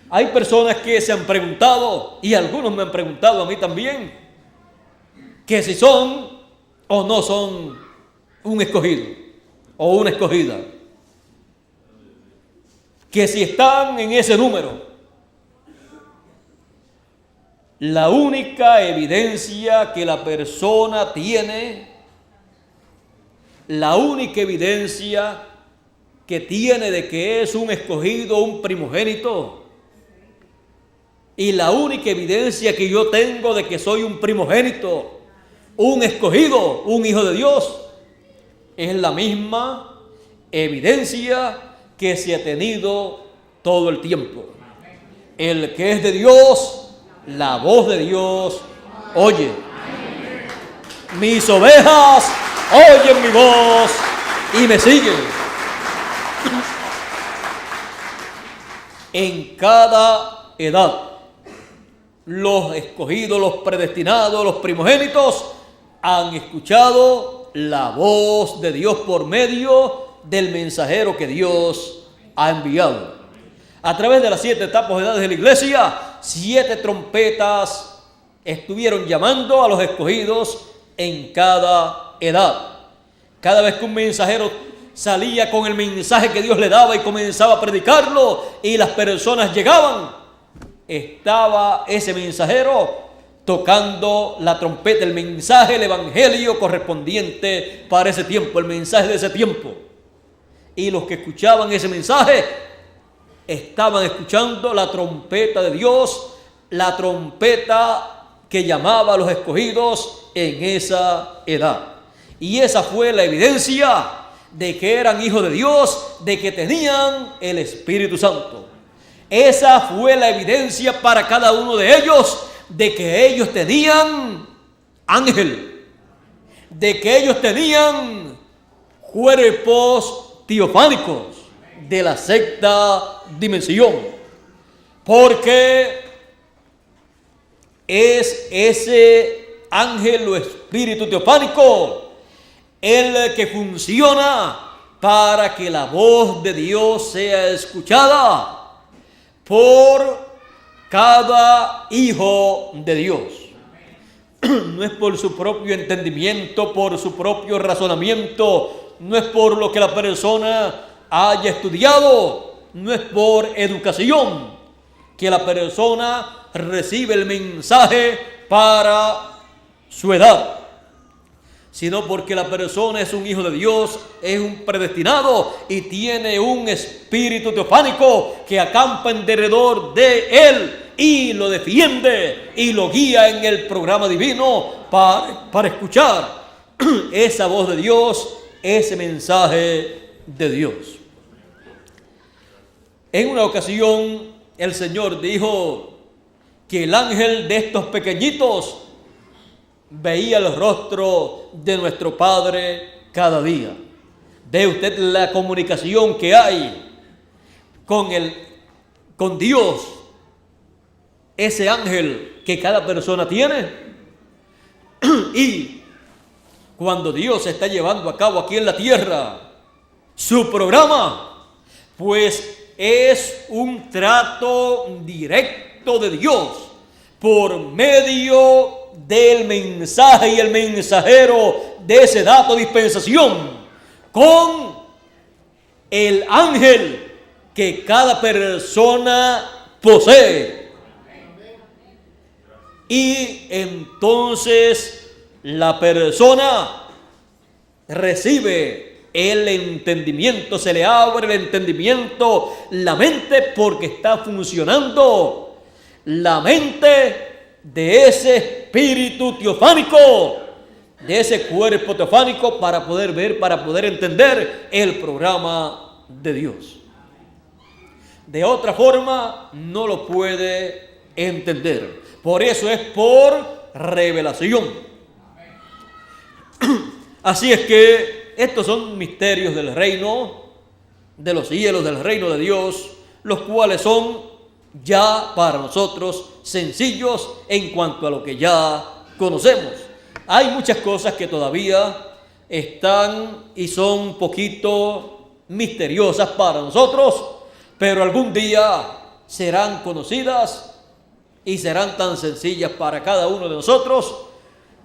Hay personas que se han preguntado, y algunos me han preguntado a mí también, que si son o no son un escogido o una escogida, que si están en ese número. La única evidencia que la persona tiene, la única evidencia que tiene de que es un escogido, un primogénito, y la única evidencia que yo tengo de que soy un primogénito, un escogido, un hijo de Dios, es la misma evidencia que se ha tenido todo el tiempo. El que es de Dios, la voz de Dios oye. Mis ovejas oyen mi voz y me siguen. En cada edad, los escogidos, los predestinados, los primogénitos han escuchado la voz de Dios por medio del mensajero que Dios ha enviado. A través de las 7 etapas de edades de la iglesia, 7 trompetas estuvieron llamando a los escogidos en cada edad. Cada vez que un mensajero salía con el mensaje que Dios le daba y comenzaba a predicarlo y las personas llegaban, estaba ese mensajero tocando la trompeta, el mensaje, el evangelio correspondiente para ese tiempo, el mensaje de ese tiempo. Y los que escuchaban ese mensaje estaban escuchando la trompeta de Dios, la trompeta que llamaba a los escogidos en esa edad. Y esa fue la evidencia de que eran hijos de Dios, de que tenían el Espíritu Santo. Esa fue la evidencia para cada uno de ellos, de que ellos tenían ángel, de que ellos tenían cuerpos teofánicos de la sexta dimensión, porque es ese ángel o espíritu teofánico el que funciona para que la voz de Dios sea escuchada por cada hijo de Dios. No es por su propio entendimiento, por su propio razonamiento, no es por lo que la persona haya estudiado, no es por educación que la persona recibe el mensaje para su edad, sino porque la persona es un hijo de Dios, es un predestinado y tiene un espíritu teofánico que acampa en derredor de él y lo defiende y lo guía en el programa divino para escuchar esa voz de Dios, ese mensaje de Dios. En una ocasión el Señor dijo que el ángel de estos pequeñitos veía el rostro de nuestro Padre cada día. Ve usted la comunicación que hay con Dios, ese ángel que cada persona tiene. Y cuando Dios está llevando a cabo aquí en la tierra su programa, pues es un trato directo de Dios por medio del mensaje y el mensajero de ese dato de dispensación con el ángel que cada persona posee. Y entonces la persona recibe el entendimiento, se le abre el entendimiento, la mente, porque está funcionando la mente de ese espíritu teofánico, de ese cuerpo teofánico, para poder ver, para poder entender el programa de Dios. De otra forma no lo puede entender. Por eso es por revelación. Así es que estos son misterios del reino de los cielos, del reino de Dios, los cuales son ya para nosotros sencillos en cuanto a lo que ya conocemos. Hay muchas cosas que todavía están y son un poquito misteriosas para nosotros, pero algún día serán conocidas y serán tan sencillas para cada uno de nosotros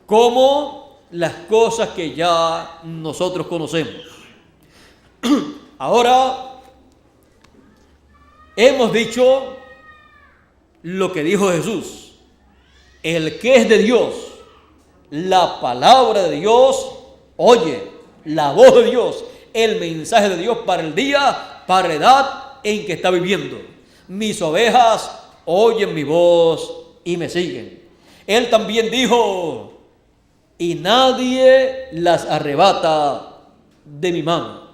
como las cosas que ya nosotros conocemos. Ahora, hemos dicho lo que dijo Jesús: el que es de Dios, la palabra de Dios, oye la voz de Dios, el mensaje de Dios para el día, para la edad en que está viviendo. Mis ovejas oyen mi voz y me siguen. Él también dijo: y nadie las arrebata de mi mano.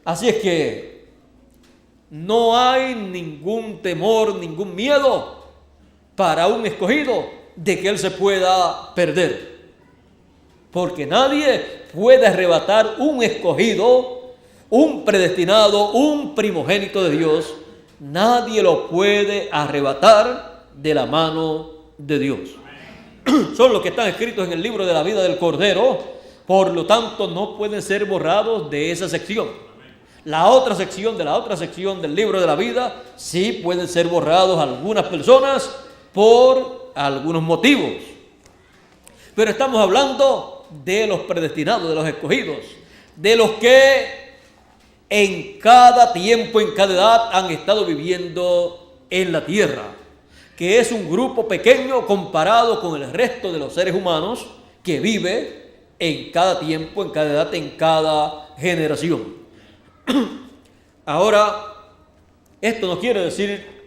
Así es que no hay ningún temor, ningún miedo para un escogido de que él se pueda perder, porque nadie puede arrebatar un escogido, un predestinado, un primogénito de Dios. Nadie lo puede arrebatar de la mano de Dios. Son los que están escritos en el libro de la vida del Cordero, por lo tanto no pueden ser borrados de esa sección. La otra sección del libro de la vida sí pueden ser borrados algunas personas por algunos motivos, pero estamos hablando de los predestinados, de los escogidos, de los que en cada tiempo, en cada edad han estado viviendo en la tierra, que es un grupo pequeño comparado con el resto de los seres humanos que vive en cada tiempo, en cada edad, en cada generación. Ahora, esto no quiere decir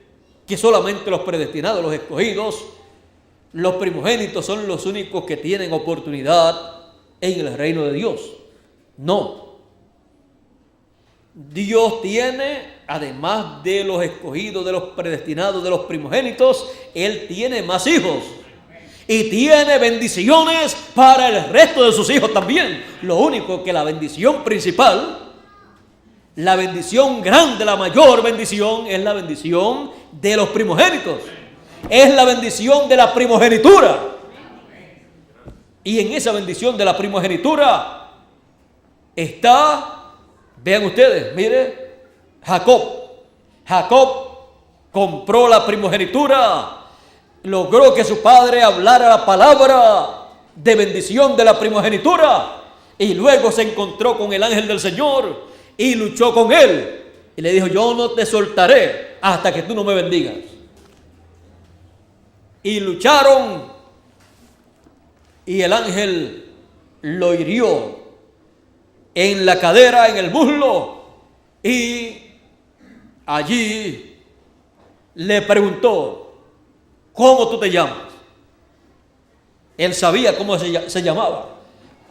que solamente los predestinados, los escogidos, los primogénitos son los únicos que tienen oportunidad en el reino de Dios. No. Dios tiene, además de los escogidos, de los predestinados, de los primogénitos, Él tiene más hijos. Y tiene bendiciones para el resto de sus hijos también. Lo único que la bendición principal, la bendición grande, la mayor bendición, es la bendición de los primogénitos. Es la bendición de la primogenitura. Y en esa bendición de la primogenitura está, vean ustedes, mire, Jacob. Jacob compró la primogenitura, logró que su padre hablara la palabra de bendición de la primogenitura, y luego se encontró con el ángel del Señor y luchó con él y le dijo: yo no te soltaré hasta que tú no me bendigas. Y lucharon y el ángel lo hirió en la cadera, en el muslo, y allí le preguntó: ¿cómo tú te llamas? Él sabía cómo se llamaba,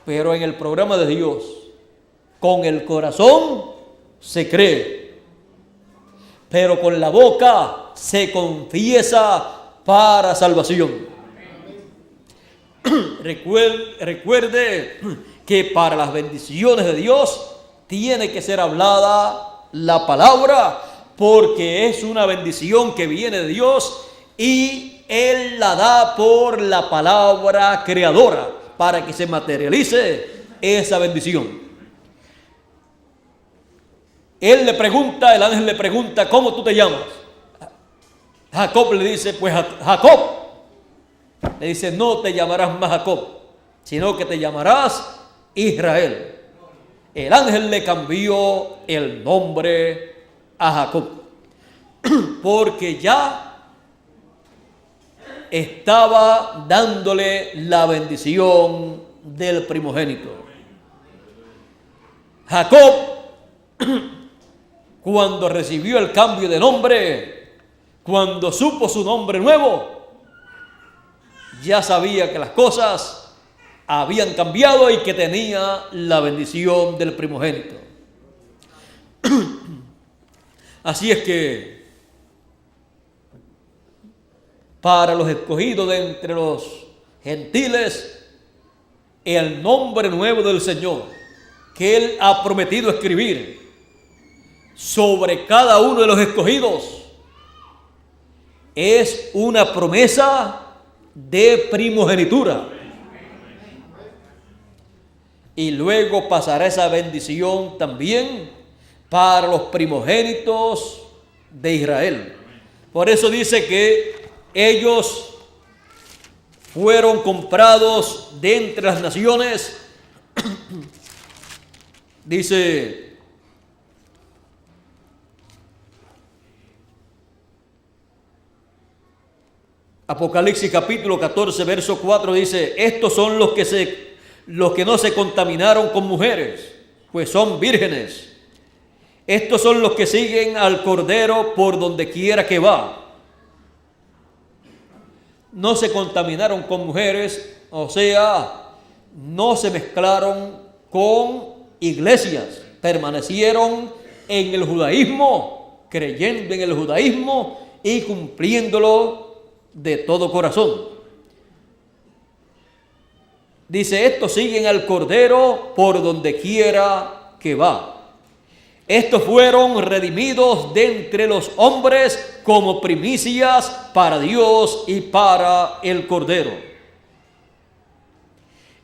pero en el programa de Dios, con el corazón se cree, pero con la boca se confiesa para salvación. Recuerde que para las bendiciones de Dios tiene que ser hablada la palabra, porque es una bendición que viene de Dios y Él la da por la palabra creadora para que se materialice esa bendición. El ángel le pregunta: ¿cómo tú te llamas? Jacob le dice: pues Jacob. Le dice: no te llamarás más Jacob, sino que te llamarás Israel. El ángel le cambió el nombre a Jacob, porque ya estaba dándole la bendición del primogénito. Jacob, cuando recibió el cambio de nombre, cuando supo su nombre nuevo, ya sabía que las cosas habían cambiado y que tenía la bendición del primogénito. Así es que para los escogidos de entre los gentiles, el nombre nuevo del Señor que Él ha prometido escribir sobre cada uno de los escogidos es una promesa de primogenitura. Y luego pasará esa bendición también para los primogénitos de Israel. Por eso dice que ellos fueron comprados de entre las naciones. Dice Apocalipsis capítulo 14, verso 4, dice: estos son los que no se contaminaron con mujeres, pues son vírgenes. Estos son los que siguen al Cordero por donde quiera que va. No se contaminaron con mujeres, o sea, no se mezclaron con iglesias, permanecieron en el judaísmo, creyendo en el judaísmo y cumpliéndolo de todo corazón. Dice: estos siguen al Cordero por donde quiera que va. Estos fueron redimidos de entre los hombres como primicias para Dios y para el Cordero.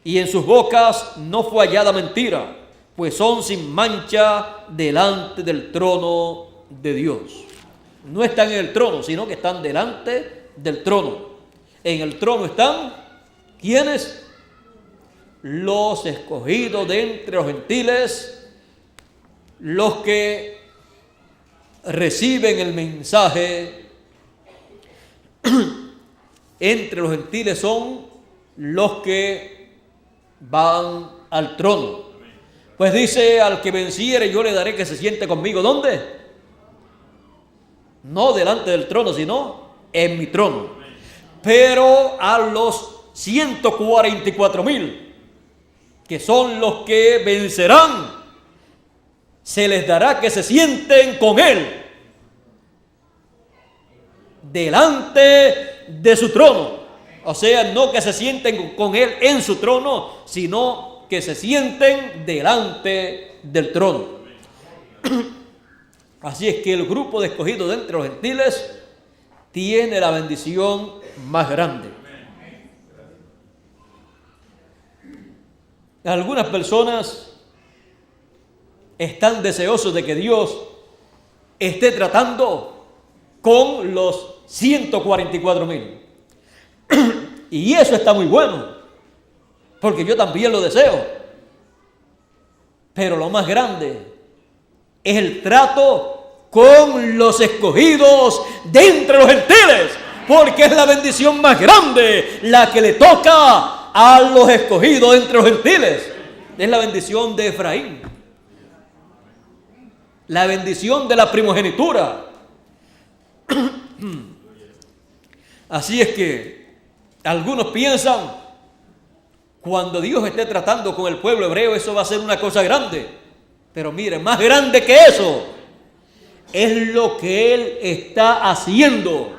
Y en sus bocas no fue hallada mentira, pues son sin mancha delante del trono de Dios. No están en el trono, sino que están delante del trono. En el trono están, ¿quiénes? Los escogidos de entre los gentiles, los que reciben el mensaje. Entre los gentiles son los que van al trono. Pues dice: al que venciere yo le daré que se siente conmigo. ¿Dónde? No delante del trono, sino en mi trono. Pero a los 144,000, que son los que vencerán, se les dará que se sienten con Él delante de su trono. O sea, no que se sienten con Él en su trono, sino que se sienten delante del trono. Así es que el grupo de escogidos de entre los gentiles tiene la bendición más grande. Algunas personas están deseosos de que Dios esté tratando con los 144,000. Y eso está muy bueno, porque yo también lo deseo. Pero lo más grande es el trato con los escogidos de entre los gentiles, porque es la bendición más grande la que le toca a los escogidos entre los gentiles. Es la bendición de Efraín, la bendición de la primogenitura. Así es que algunos piensan, cuando Dios esté tratando con el pueblo hebreo, eso va a ser una cosa grande. Pero miren, más grande que eso es lo que Él está haciendo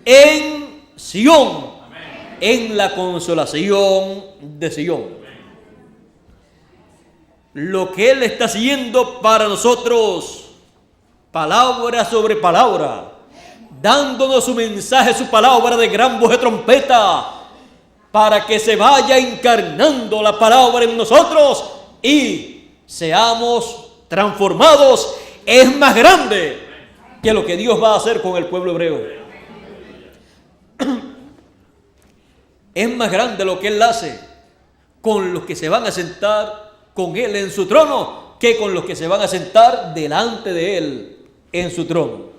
en Sión, en la consolación de Sión. Lo que Él está haciendo para nosotros, palabra sobre palabra, dándonos su mensaje, su palabra de gran voz de trompeta, para que se vaya encarnando la palabra en nosotros y seamos transformados, es más grande que lo que Dios va a hacer con el pueblo hebreo. Es más grande lo que Él hace con los que se van a sentar con Él en su trono que con los que se van a sentar delante de Él en su trono.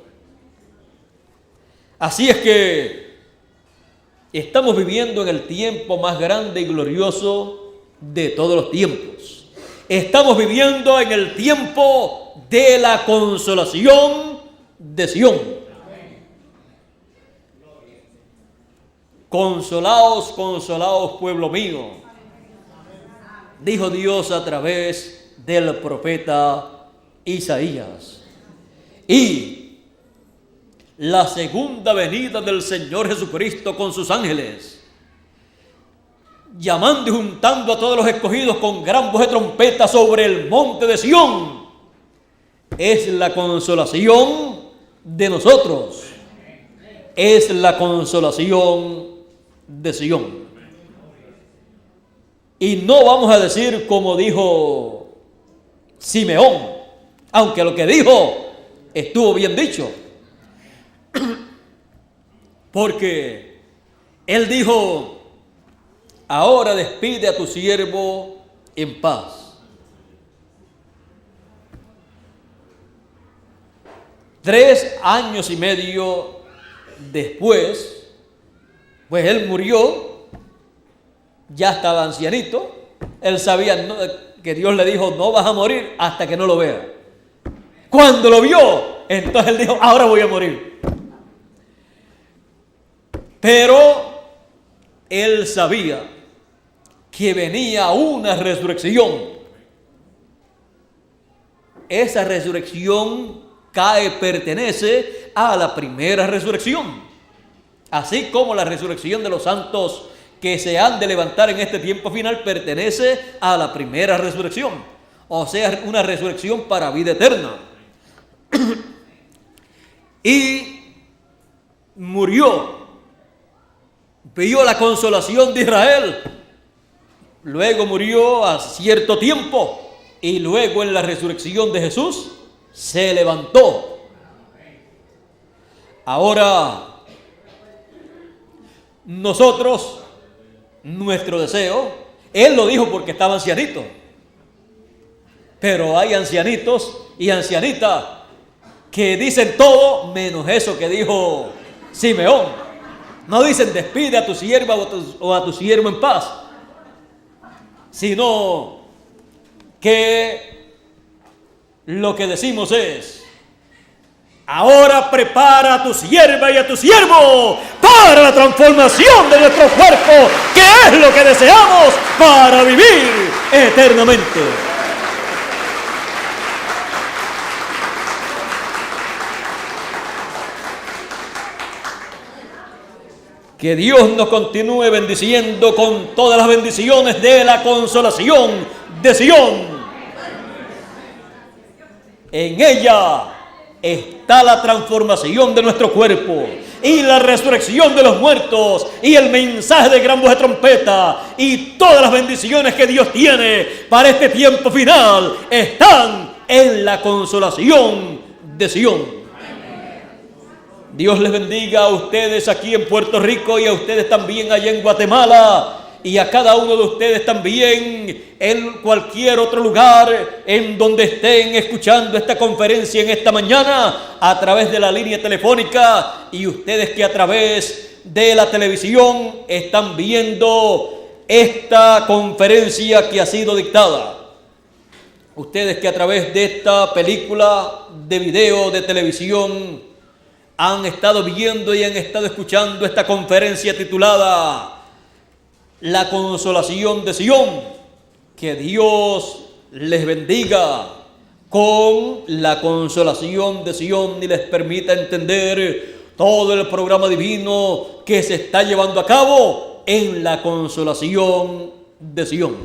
Así es que estamos viviendo en el tiempo más grande y glorioso de todos los tiempos. Estamos viviendo en el tiempo de la consolación de Sión. Consolaos, consolaos, pueblo mío, dijo Dios a través del profeta Isaías. Y la segunda venida del Señor Jesucristo con sus ángeles, llamando y juntando a todos los escogidos con gran voz de trompeta sobre el monte de Sión, es la consolación de nosotros. Es la consolación de Sión. Y no vamos a decir como dijo Simeón, aunque lo que dijo estuvo bien dicho. Porque él dijo: ahora despide a tu siervo en paz. 3 años y medio después, pues él murió, ya estaba ancianito. Él sabía que Dios le dijo: no vas a morir hasta que no lo veas. Cuando lo vio, entonces él dijo: ahora voy a morir. Pero él sabía que venía una resurrección. Esa resurrección pertenece a la primera resurrección. Así como la resurrección de los santos que se han de levantar en este tiempo final pertenece a la primera resurrección. O sea, una resurrección para vida eterna. Y murió. Vio la consolación de Israel. Luego murió a cierto tiempo. Y luego en la resurrección de Jesús se levantó. Ahora, nosotros, nuestro deseo, él lo dijo porque estaba ancianito. Pero hay ancianitos y ancianitas que dicen todo menos eso que dijo Simeón. No dicen: despide a tu sierva o a tu siervo en paz, sino que lo que decimos es: ahora prepara a tu sierva y a tu siervo para la transformación de nuestro cuerpo, que es lo que deseamos para vivir eternamente. Que Dios nos continúe bendiciendo con todas las bendiciones de la consolación de Sión. En ella está la transformación de nuestro cuerpo y la resurrección de los muertos y el mensaje de gran voz de trompeta, y todas las bendiciones que Dios tiene para este tiempo final están en la consolación de Sión. Dios les bendiga a ustedes aquí en Puerto Rico y a ustedes también allá en Guatemala, y a cada uno de ustedes también en cualquier otro lugar en donde estén escuchando esta conferencia en esta mañana a través de la línea telefónica, y ustedes que a través de la televisión están viendo esta conferencia que ha sido dictada. Ustedes que a través de esta película de video de televisión han estado viendo y han estado escuchando esta conferencia titulada La consolación de Sión. Que Dios les bendiga con la consolación de Sión y les permita entender todo el programa divino que se está llevando a cabo en la consolación de Sión.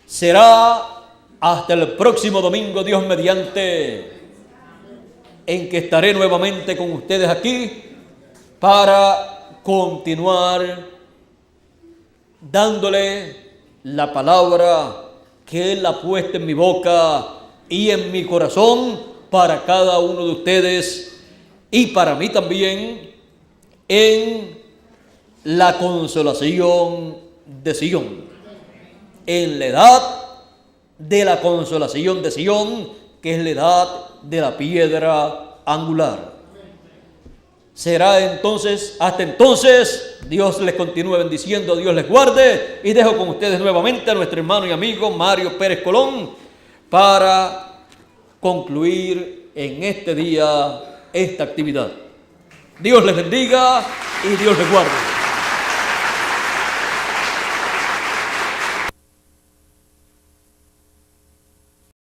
Será hasta el próximo domingo, Dios mediante, en que estaré nuevamente con ustedes aquí para continuar dándole la palabra que Él ha puesto en mi boca y en mi corazón para cada uno de ustedes y para mí también, en la consolación de Sión, en la edad de la consolación de Sión, que es la edad de la piedra angular. Será entonces, hasta entonces, Dios les continúe bendiciendo, Dios les guarde, y dejo con ustedes nuevamente a nuestro hermano y amigo Mario Pérez Colón para concluir en este día esta actividad. Dios les bendiga y Dios les guarde.